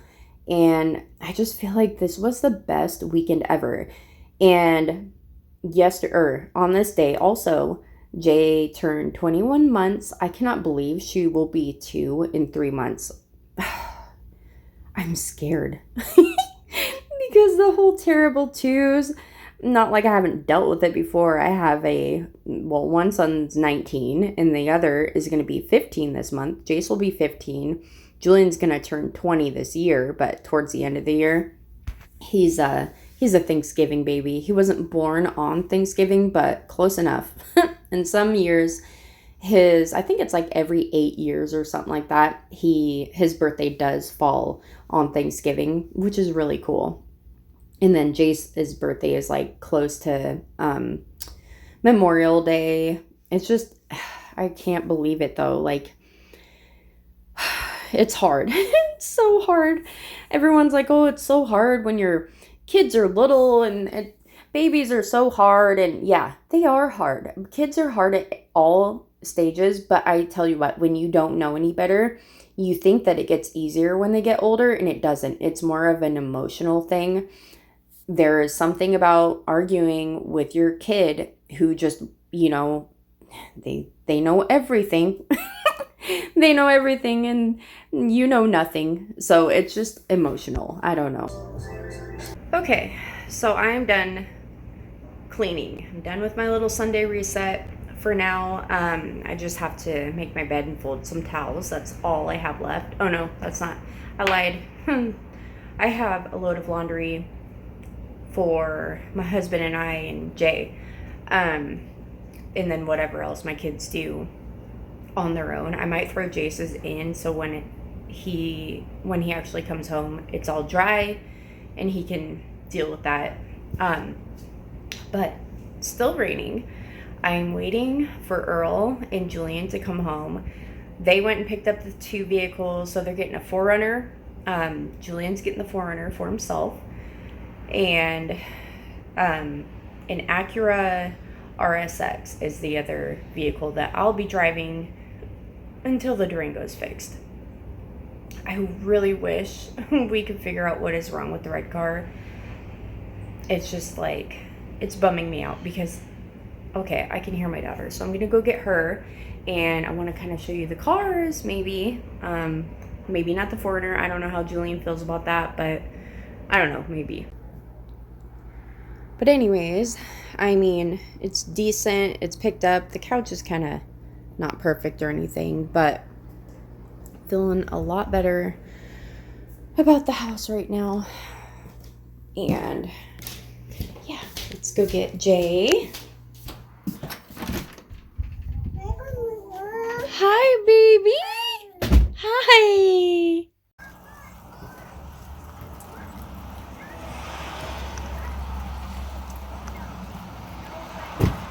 And I just feel like this was the best weekend ever. And on this day also, Jay turned 21 months. I cannot believe she will be 2 in 3 months. I'm scared. Because the whole terrible twos, not like I haven't dealt with it before. I have one son's 19 and the other is going to be 15 this month. Jace will be 15. Julian's going to turn 20 this year, but towards the end of the year, he's a Thanksgiving baby. He wasn't born on Thanksgiving, but close enough. In some years, I think it's like every 8 years or something like that, his birthday does fall on Thanksgiving, which is really cool. And then Jace's birthday is like close to Memorial Day. It's just, I can't believe it though. Like, it's hard. It's so hard. Everyone's like, oh, it's so hard when your kids are little and babies are so hard. And yeah, they are hard. Kids are hard at all stages. But I tell you what, when you don't know any better, you think that it gets easier when they get older, and it doesn't. It's more of an emotional thing. There is something about arguing with your kid who just, you know, they know everything. They know everything and you know nothing. So it's just emotional. I don't know. Okay, so I am done cleaning. I'm done with my little Sunday reset for now. I just have to make my bed and fold some towels. That's all I have left. Oh no, that's not. I lied. I have a load of laundry for my husband and I and Jay. And then whatever else my kids do on their own. I might throw Jace's in so when he actually comes home, it's all dry and he can deal with that. But it's still raining. I'm waiting for Earl and Julian to come home. They went and picked up the 2 vehicles, so they're getting a 4Runner. Julian's getting the 4Runner for himself, and an Acura RSX is the other vehicle that I'll be driving until the Durango is fixed. I really wish we could figure out what is wrong with the red car. It's just like, it's bumming me out because, okay, I can hear my daughter, so I'm gonna go get her, and I want to kind of show you the cars, maybe. Maybe not the 4Runner. I don't know how Julian feels about that, but I don't know, maybe. But anyways, I mean, it's decent. It's picked up. The couch is kind of not perfect or anything, but feeling a lot better about the house right now. And yeah, let's go get Jay. Hi, baby. Hi.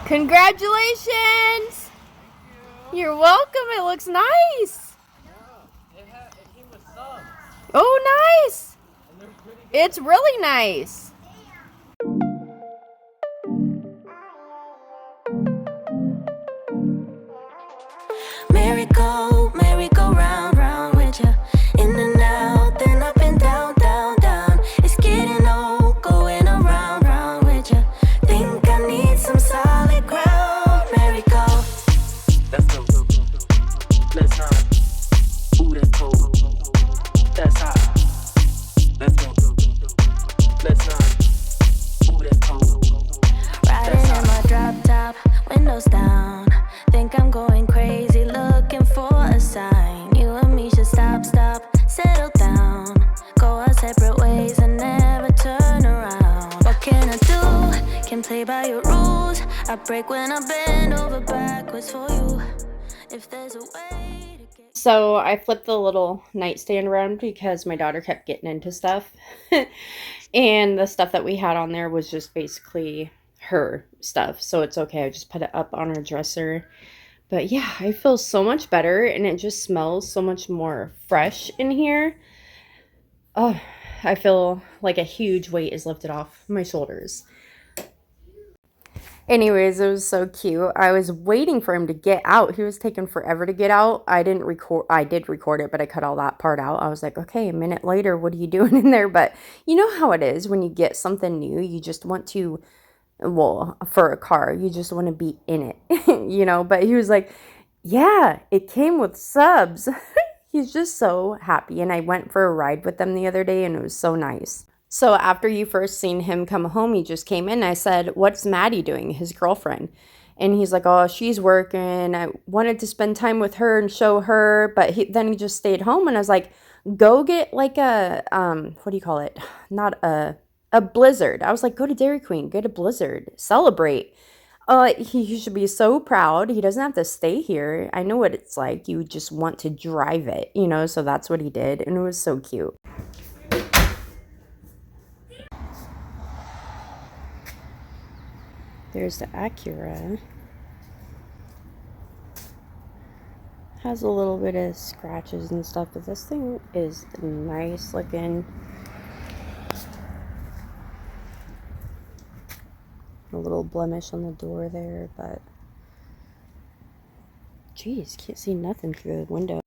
Congratulations. You're welcome. It looks nice. Yeah, it came with Sahm. Oh, nice. And they're pretty good. It's really nice. Merry go round, round with ya. In and out, then up and down, down, down. It's getting old, going around, round with ya. Think I need some solid ground. Merry go. Let's go. Let's not. Ooh, that's cold. That's hot. Let's go. Let's not. Ooh, that's cold. Riding in my drop top, windows down. Think I'm going crazy, looking for a sign. You and me should stop, settle down. Go our separate ways and never turn around. What can I do? Can play by your rules. I break when I bend over backwards for you. If there's a way to get... So I flipped the little nightstand around because my daughter kept getting into stuff. And the stuff that we had on there was just basically her stuff. So it's okay. I just put it up on her dresser. But yeah, I feel so much better and it just smells so much more fresh in here. Oh, I feel like a huge weight is lifted off my shoulders. Anyways, it was so cute. I was waiting for him to get out. He was taking forever to get out. I did record it, but I cut all that part out. I was like, okay, a minute later, what are you doing in there? But you know how it is when you get something new, you just want to, well, for a car, you just want to be in it, you know? But he was like, yeah, it came with subs. He's just so happy. And I went for a ride with them the other day and it was so nice. So after you first seen him come home, he just came in. I said, what's Maddie doing, his girlfriend? And he's like, oh, she's working. I wanted to spend time with her and show her. But then he just stayed home. And I was like, go get like a, what do you call it? Not a Blizzard. I was like, go to Dairy Queen, get a Blizzard, celebrate. He should be so proud. He doesn't have to stay here. I know what it's like. You just want to drive it, you know? So that's what he did. And it was so cute. There's the Acura. Has a little bit of scratches and stuff, but this thing is nice looking. A little blemish on the door there, but geez, can't see nothing through the window.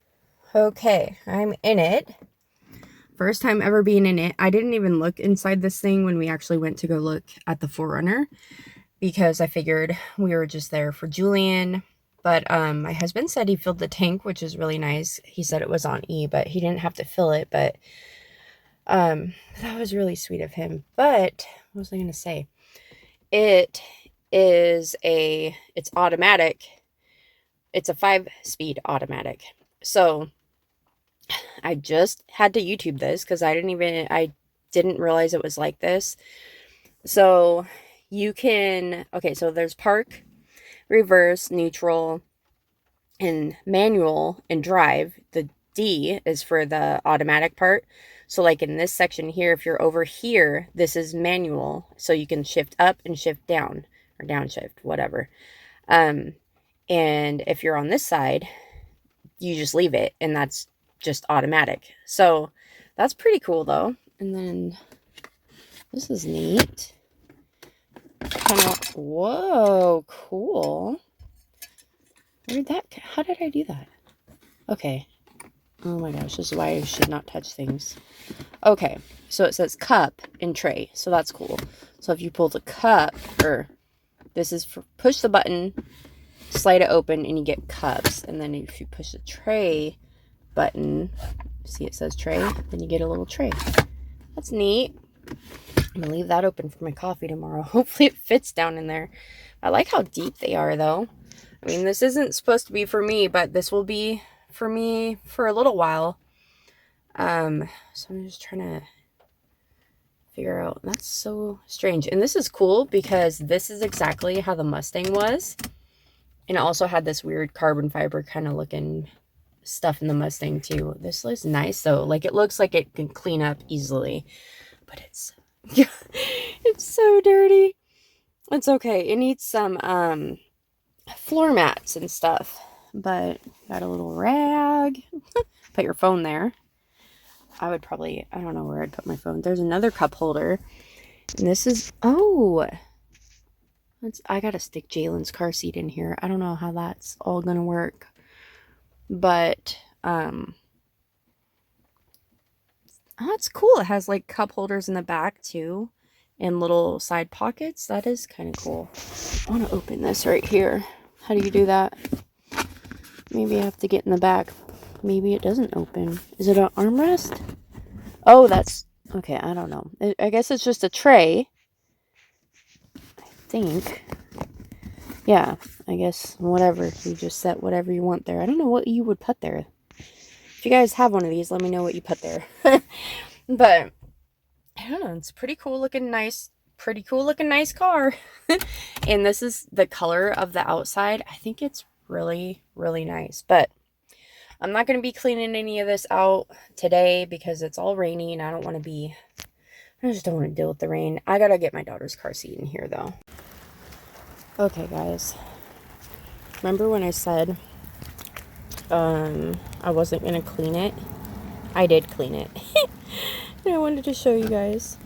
Okay, I'm in it. First time ever being in it. I didn't even look inside this thing when we actually went to go look at the 4Runner because I figured we were just there for Julian. But my husband said he filled the tank, which is really nice. He said it was on E, but he didn't have to fill it. But that was really sweet of him. But what was I going to say? It's automatic. It's a 5-speed automatic. So I just had to YouTube this because I didn't realize it was like this. So you can, okay, so there's park, reverse, neutral, and manual, and drive. The D is for the automatic part. So like in this section here, if you're over here, this is manual. So you can shift up and shift down, or downshift, whatever. And if you're on this side, you just leave it, and that's just automatic. So that's pretty cool though. And then this is neat. Whoa, cool. How did I do that? Okay. Oh my gosh, this is why I should not touch things. Okay, so it says cup and tray, so that's cool. So if you pull the cup, or this is for push the button, slide it open, and you get cups. And then if you push the tray button, see it says tray, then you get a little tray. That's neat. I'm gonna leave that open for my coffee tomorrow. Hopefully it fits down in there. I like how deep they are though. I mean, this isn't supposed to be for me, but this will be for me for a little while. So I'm just trying to figure out. That's so strange. And this is cool because this is exactly how the Mustang was. And it also had this weird carbon fiber kind of looking stuff in the Mustang too. This looks nice though. Like it looks like it can clean up easily, but it's it's so dirty. It's okay. It needs some floor mats and stuff, but got a little rag. Put your phone there. I don't know where I'd put my phone. There's another cup holder, and this is, I gotta stick Jalen's car seat in here. I don't know how that's all gonna work, but that's cool. It has like cup holders in the back too, and little side pockets. That is kind of cool. I want to open this right here. How do you do that? Maybe I have to get in the back. Maybe it doesn't open. Is it an armrest? Oh, that's okay. I don't know. I guess it's just a tray, I think. Yeah, I guess whatever. You just set whatever you want there. I don't know what you would put there. If you guys have one of these, let me know what you put there. But I don't know. It's pretty cool looking nice car. And this is the color of the outside. I think it's really, really nice. But I'm not going to be cleaning any of this out today because it's all rainy and I just don't want to deal with the rain. I got to get my daughter's car seat in here though. Okay, guys. Remember when I said I wasn't going to clean it? I did clean it. And I wanted to show you guys.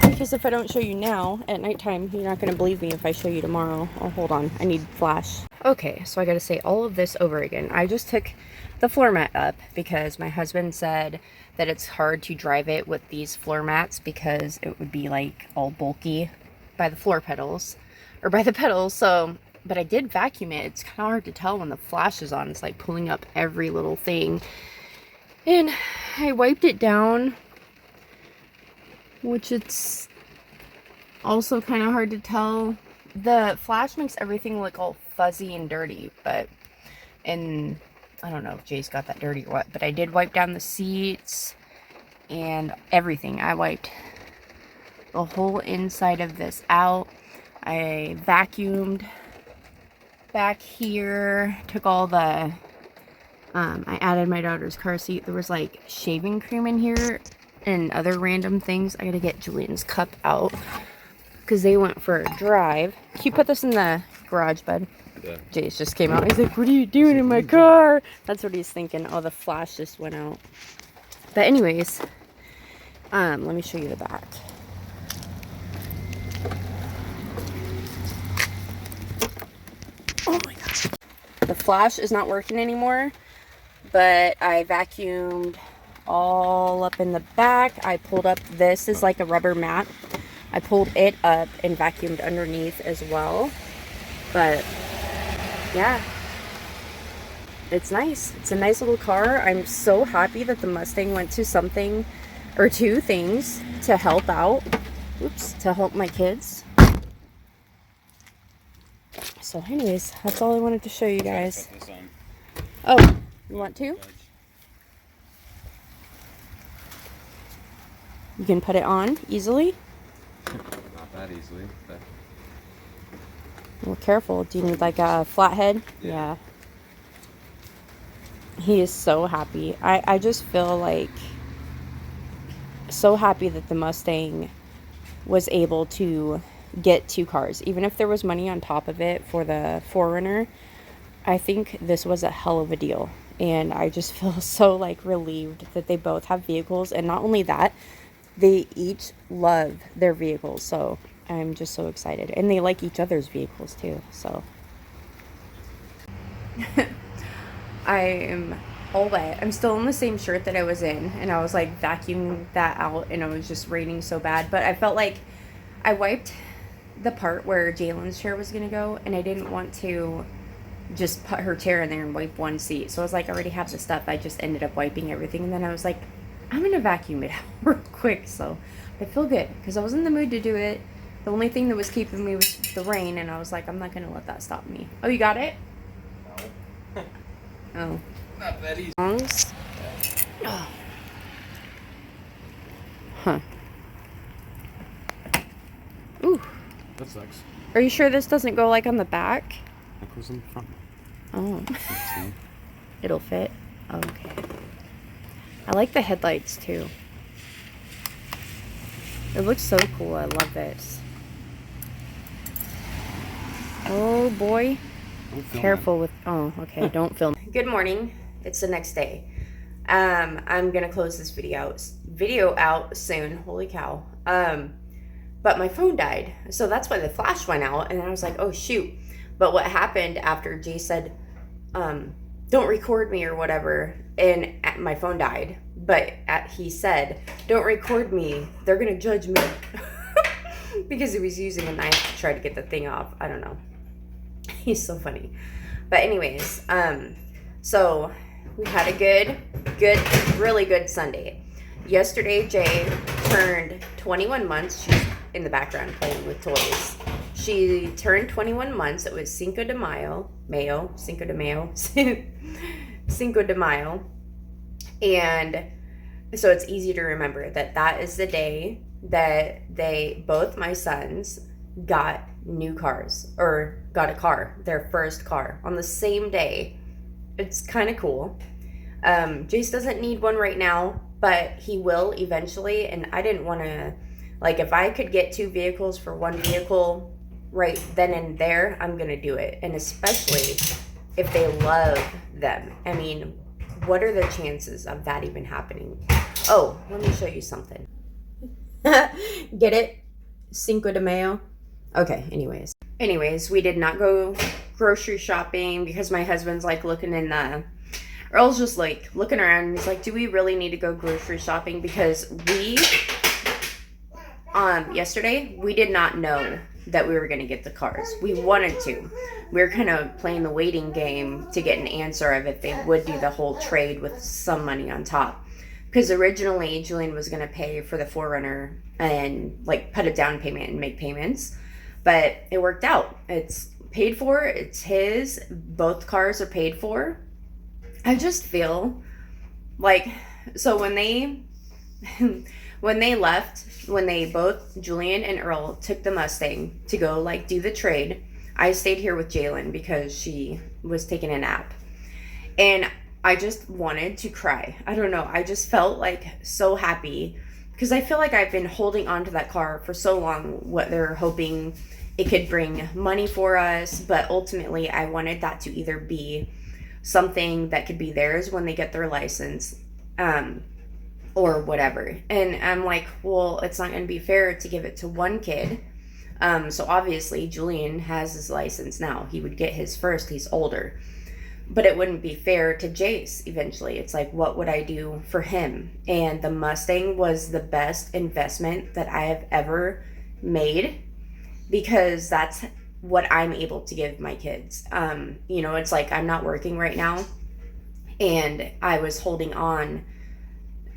Because if I don't show you now, at nighttime, you're not going to believe me if I show you tomorrow. Oh, hold on. I need flash. Okay, so I got to say all of this over again. I just took the floor mat up because my husband said that it's hard to drive it with these floor mats because it would be like all bulky by the floor pedals, or by the pedals. So, but I did vacuum it. It's kind of hard to tell when the flash is on. It's like pulling up every little thing. And I wiped it down, which it's also kind of hard to tell. The flash makes everything look all fuzzy and dirty, and I don't know if Jay's got that dirty or what, but I did wipe down the seats and everything. I wiped the whole inside of this out. I vacuumed back here, took all the, I added my daughter's car seat. There was like shaving cream in here and other random things. I gotta get Julian's cup out because they went for a drive. Can you put this in the garage, bud? Yeah. Jace just came out. He's like, what are you doing in my car? That's what he's thinking. Oh, the flash just went out. But anyways, let me show you the back. Oh my gosh. The flash is not working anymore. but I vacuumed all up in the back. I pulled up, this is like a rubber mat. I pulled it up and vacuumed underneath as well. But yeah, it's nice. It's a nice little car. I'm so happy that the Mustang went to something or two things to help out. Oops, to help my kids. So anyways, that's all I wanted to show you guys. Oh, you want to? You can put it on easily. Not that easily, but... Well, careful. Do you need like a flathead? Yeah. He is so happy. I just feel like so happy that the Mustang was able to get two cars. Even if there was money on top of it for the 4Runner, I think this was a hell of a deal. And I just feel so like relieved that they both have vehicles. And not only that, they each love their vehicles. So I'm just so excited. And they like each other's vehicles too. So I am all wet. I'm still in the same shirt that I was in. And I was like vacuuming that out. And it was just raining so bad. But I felt like I wiped the part where Jalen's chair was going to go. And I didn't want to just put her chair in there and wipe one seat. So I was like, I already have the stuff. I just ended up wiping everything. And then I was like, I'm going to vacuum it out real quick. So I feel good because I was in the mood to do it. The only thing that was keeping me was the rain. And I was like, I'm not going to let that stop me. Oh, you got it? No. Oh. Not that easy. Songs? Oh. Huh. Ooh. That sucks. Are you sure this doesn't go like on the back? That goes in the front. Oh. Let's see. It'll fit? Okay. I like the headlights too. It looks so cool. I love this. Oh boy. Don't film Careful with, oh, okay, don't film. Good morning. It's the next day. I'm gonna close this video out soon. Holy cow. But my phone died. So that's why the flash went out. And I was like, oh shoot. But what happened after Jay said, don't record me or whatever, and my phone died. But he said, don't record me. They're going to judge me. Because he was using a knife to try to get the thing off. I don't know. He's so funny. But anyways, so we had a really good Sunday. Yesterday, Jay turned 21 months. She's in the background playing with toys. She turned 21 months. It was Cinco de Mayo. Cinco de Mayo. And so it's easy to remember that is the day that both my sons got new cars, or got a car, their first car on the same day. It's kind of cool. Jace doesn't need one right now, but he will eventually. And I didn't want to, like, if I could get two vehicles for one vehicle right then and there, I'm going to do it. And especially if they love them. I mean, what are the chances of that even happening? Oh, let me show you something. Get it? Cinco de Mayo? Okay, anyways, we did not go grocery shopping because my husband's like looking in the, Earl's just like looking around and he's like, do we really need to go grocery shopping? Because we, yesterday, we did not know that we were going to get the cars. We wanted to. We were kind of playing the waiting game to get an answer of if they would do the whole trade with some money on top. Because originally, Julian was going to pay for the 4Runner and like put a down payment and make payments. But it worked out. It's paid for. It's his. Both cars are paid for. I just feel like, so when they left, when they both, Julian and Earl, took the Mustang to go like do the trade, I stayed here with Jalen because she was taking a nap. And I just wanted to cry. I don't know. I just felt like so happy because I feel like I've been holding on to that car for so long, what they're hoping it could bring money for us. But ultimately, I wanted that to either be something that could be theirs when they get their license, or whatever. And I'm like, well, it's not going to be fair to give it to one kid. So obviously, Julian has his license now. He would get his first. He's older. but it wouldn't be fair to Jace eventually. It's like, what would I do for him? And the Mustang was the best investment that I have ever made, because that's what I'm able to give my kids. You know, it's like I'm not working right now, and I was holding on.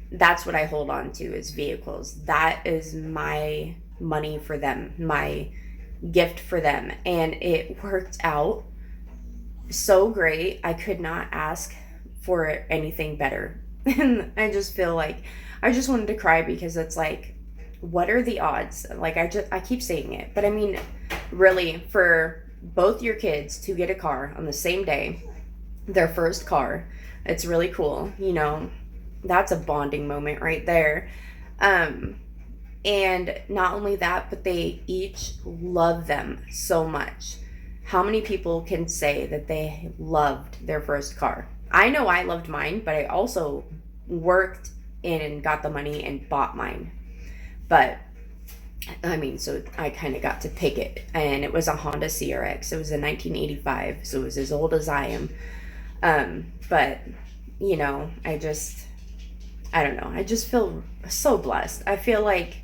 That's what I hold on to, is vehicles. That is my money for them, my gift for them. And it worked out so great. I could not ask for anything better. And I just feel like I just wanted to cry, because it's like, what are the odds? Like, I keep saying it, but I mean, really, for both your kids to get a car on the same day, their first car, it's really cool. You know, that's a bonding moment right there. And not only that, but they each love them so much. How many people can say that they loved their first car? I know I loved mine, but I also worked in and got the money and bought mine. But I mean, so I kind of got to pick it, and it was a Honda CRX. It was a 1985, so it was as old as I am. But you know, I don't know. I just feel so blessed. I feel like,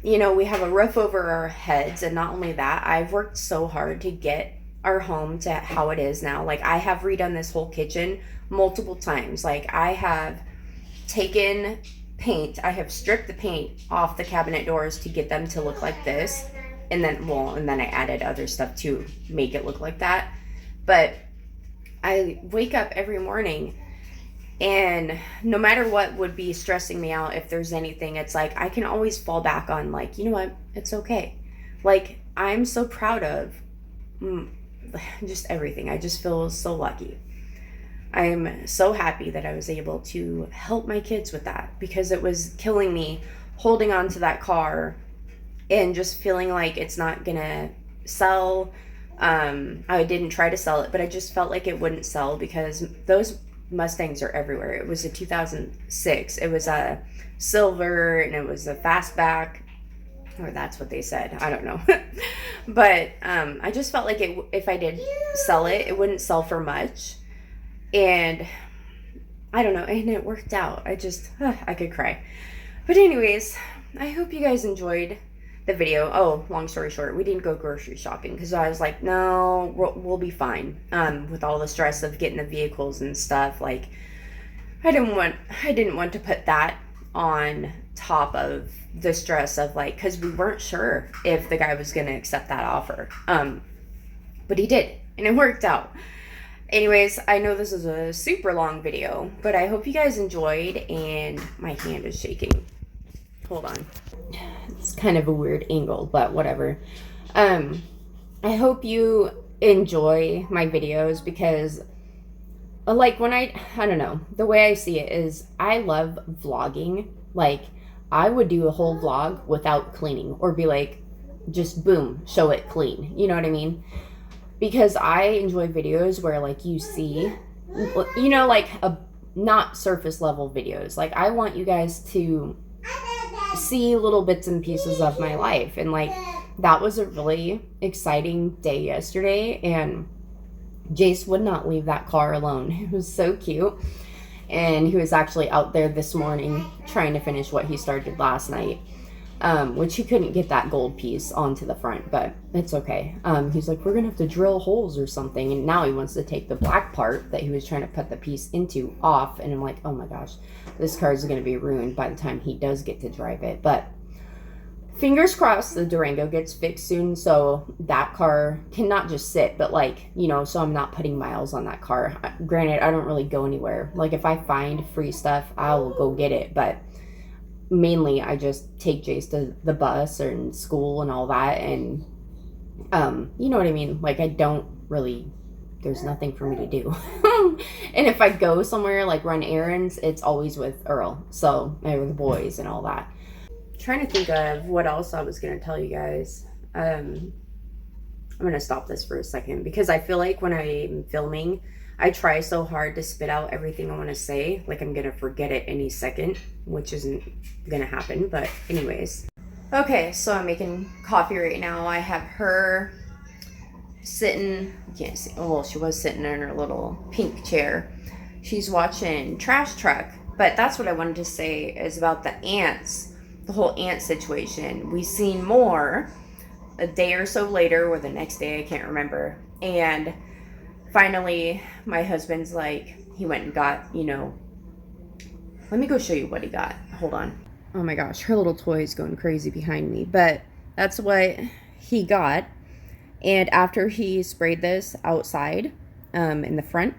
you know, we have a roof over our heads, and not only that, I've worked so hard to get our home to how it is now. Like, I have redone this whole kitchen multiple times. Like, I have taken paint, I have stripped the paint off the cabinet doors to get them to look like this, and then I added other stuff to make it look like that. But I wake up every morning, and no matter what would be stressing me out, if there's anything, it's like I can always fall back on, like, you know what, it's okay. Like, I'm so proud of just everything. I just feel so lucky. I'm so happy that I was able to help my kids with that, because it was killing me holding on to that car and just feeling like it's not gonna sell. I didn't try to sell it, but I just felt like it wouldn't sell, because those Mustangs are everywhere. It was a 2006. It was a silver, and it was a fastback, or that's what they said. I don't know. But I just felt like if I did sell it, it wouldn't sell for much. And I don't know, and it worked out. I could cry. But anyways, I hope you guys enjoyed the video. Oh, long story short, we didn't go grocery shopping, because I was like, no, we'll be fine. With all the stress of getting the vehicles and stuff, like, I didn't want to put that on top of the stress of, like, because we weren't sure if the guy was going to accept that offer. But he did, and it worked out. Anyways, I know this is a super long video, but I hope you guys enjoyed, and my hand is shaking. Hold on. It's kind of a weird angle, but whatever. I hope you enjoy my videos, because like, when I don't know, the way I see it is, I love vlogging. Like, I would do a whole vlog without cleaning, or be like, just boom, show it clean. You know what I mean? Because I enjoy videos where, like, you see, you know, like, not surface level videos. Like, I want you guys to see little bits and pieces of my life. And, like, that was a really exciting day yesterday, and Jace would not leave that car alone. It was so cute. And he was actually out there this morning trying to finish what he started last night. Which he couldn't get that gold piece onto the front, but it's okay. He's like, we're gonna have to drill holes or something, and now he wants to take the black part that he was trying to put the piece into off, and I'm like, oh my gosh, this car is gonna be ruined by the time he does get to drive it. But fingers crossed the Durango gets fixed soon, so that car can not just sit, but, like, you know, so I'm not putting miles on that car. Granted, I don't really go anywhere. Like, if I find free stuff, I'll go get it, but mainly I just take Jace to the bus or school and all that, and you know what I mean? Like, I don't really, there's nothing for me to do. And if I go somewhere, like run errands, it's always with Earl, so, or the boys and all that. Trying to think of what else I was going to tell you guys. I'm going to stop this for a second, because I feel like when I'm filming, I try so hard to spit out everything I want to say, like I'm going to forget it any second, which isn't going to happen, but anyways. Okay, so I'm making coffee right now. I have her sitting, you can't see, oh, well, she was sitting in her little pink chair. She's watching Trash Truck. But that's what I wanted to say is about the ants, the whole ant situation. We seen more a day or so later, or the next day, I can't remember. And finally, my husband's like, he went and got, let me go show you what he got. Hold on. Oh my gosh, her little toy is going crazy behind me. But that's what he got. And after he sprayed this outside in the front,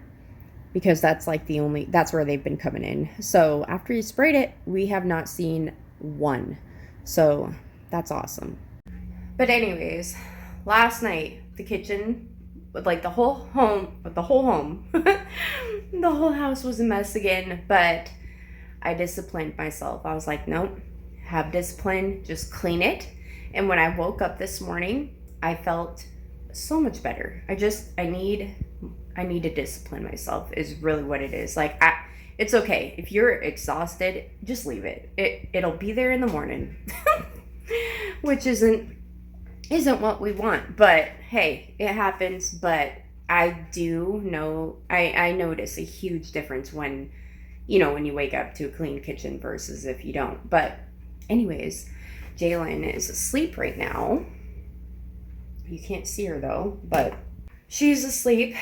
because that's like that's where they've been coming in. So after he sprayed it, we have not seen one. So that's awesome. But anyways, last night, the kitchen, like the whole home, the whole house was a mess again, but I disciplined myself. I was like, nope, have discipline, just clean it. And when I woke up this morning, I felt so much better. I need to discipline myself is really what it is. Like, it's okay. If you're exhausted, just leave it. It'll be there in the morning, which isn't what we want. But hey, it happens. But I do know, I notice a huge difference when you wake up to a clean kitchen versus if you don't. But anyways, Jalen is asleep right now. You can't see her though, but she's asleep.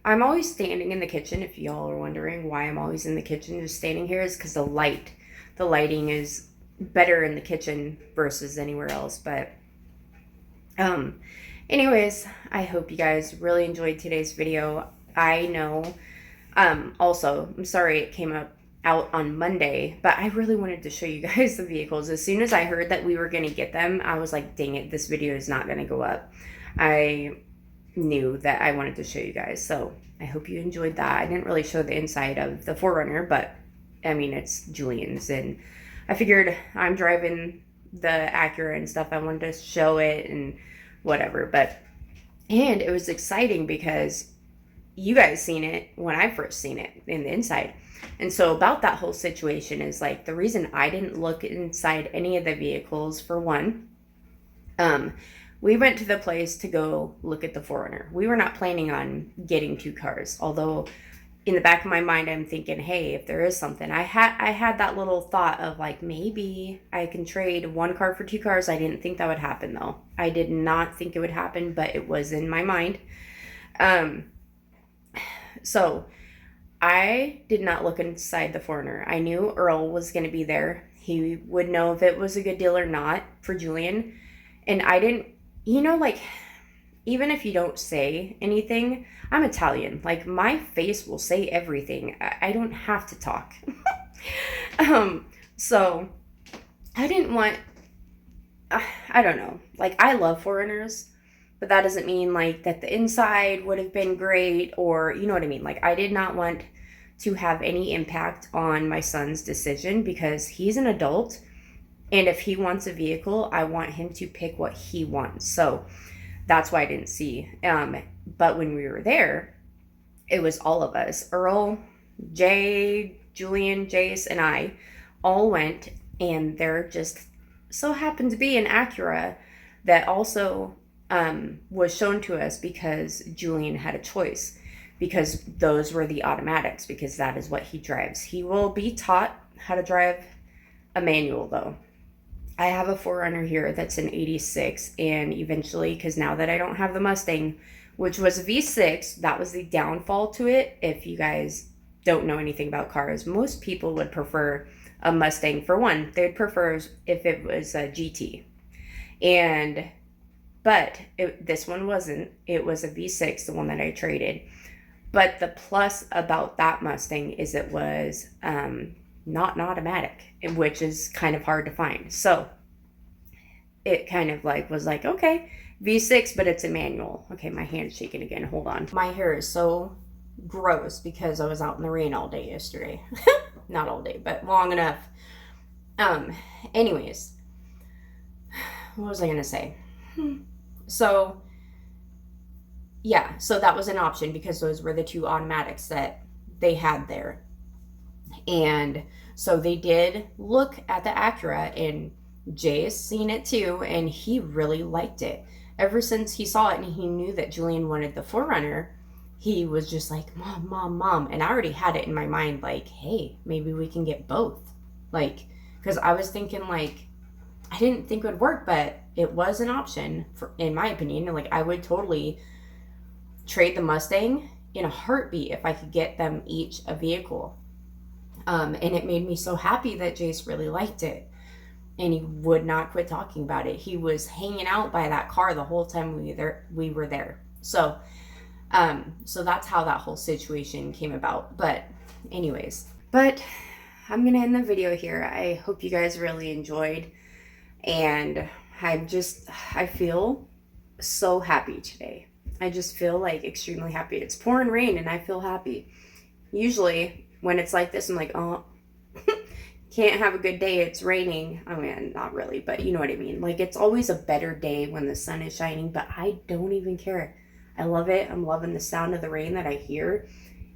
I'm always standing in the kitchen. If y'all are wondering why I'm always in the kitchen just standing here, is because the lighting is better in the kitchen versus anywhere else. But anyways, I hope you guys really enjoyed today's video. I know also, I'm sorry it came out on Monday, but I really wanted to show you guys the vehicles. As soon as I heard that we were going to get them, I was like, dang it, this video is not going to go up. I knew that I wanted to show you guys, so I hope you enjoyed that. I didn't really show the inside of the 4Runner, but I mean, it's Julian's, and I figured I'm driving the Acura and stuff, I wanted to show it and whatever. And it was exciting because you guys seen it when I first seen it in the inside. And so about that whole situation is like the reason I didn't look inside any of the vehicles, for one, we went to the place to go look at the 4Runner. We were not planning on getting two cars, although in the back of my mind, I'm thinking, hey, if there is something, I had that little thought of like, maybe I can trade one car for two cars. I didn't think that would happen though. I did not think it would happen, but it was in my mind. So I did not look inside the 4Runner. I knew Earl was going to be there. He would know if it was a good deal or not for Julian. And I didn't, like, even if you don't say anything, I'm Italian. Like, my face will say everything. I don't have to talk. So I didn't want, I don't know. Like, I love 4Runners, but that doesn't mean, like, that the inside would have been great, or, you know what I mean? Like, I did not want to have any impact on my son's decision because he's an adult. And if he wants a vehicle, I want him to pick what he wants. So that's why I didn't see. But when we were there, it was all of us. Earl, Jay, Julian, Jace, and I all went. And there just so happened to be an Acura that also was shown to us because Julian had a choice. Because those were the automatics, because that is what he drives. He will be taught how to drive a manual though. I have a 4Runner here that's an 86, and eventually, because now that I don't have the Mustang, which was a V6, that was the downfall to it. If you guys don't know anything about cars, most people would prefer a Mustang. For one, they'd prefer if it was a GT. But this one wasn't. It was a V6, the one that I traded. But the plus about that Mustang is it was not an automatic, which is kind of hard to find. So it kind of like was like, okay, V6, but it's a manual. Okay, my hand's shaking again. Hold on. My hair is so gross because I was out in the rain all day yesterday. Not all day, but long enough. Anyways, what was I gonna say? So yeah, so that was an option because those were the two automatics that they had there. And so they did look at the Acura, and Jay's seen it too, and he really liked it. ever since he saw it and he knew that Julian wanted the 4Runner, he was just like, Mom, Mom, Mom. And I already had it in my mind, like, hey, maybe we can get both. Like, because I was thinking, like, I didn't think it would work, but it was an option, in my opinion. Like, I would totally trade the Mustang in a heartbeat if I could get them each a vehicle. And it made me so happy that Jace really liked it. And he would not quit talking about it. He was hanging out by that car the whole time we were there. So that's how that whole situation came about. But anyways, I'm going to end the video here. I hope you guys really enjoyed. And I feel so happy today. I just feel like extremely happy. It's pouring rain and I feel happy. Usually when it's like this, I'm like, oh, can't have a good day. It's raining. I mean, not really, but you know what I mean. Like, it's always a better day when the sun is shining, but I don't even care. I love it. I'm loving the sound of the rain that I hear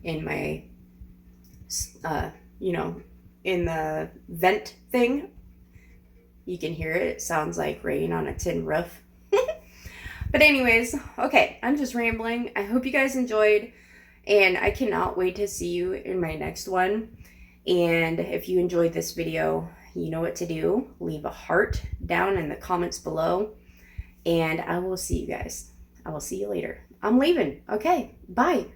in my, in the vent thing. You can hear it. It sounds like rain on a tin roof. But anyways, okay, I'm just rambling. I hope you guys enjoyed, and I cannot wait to see you in my next one. And if you enjoyed this video, you know what to do. Leave a heart down in the comments below, and I will see you guys. I will see you later. I'm leaving. Okay, bye.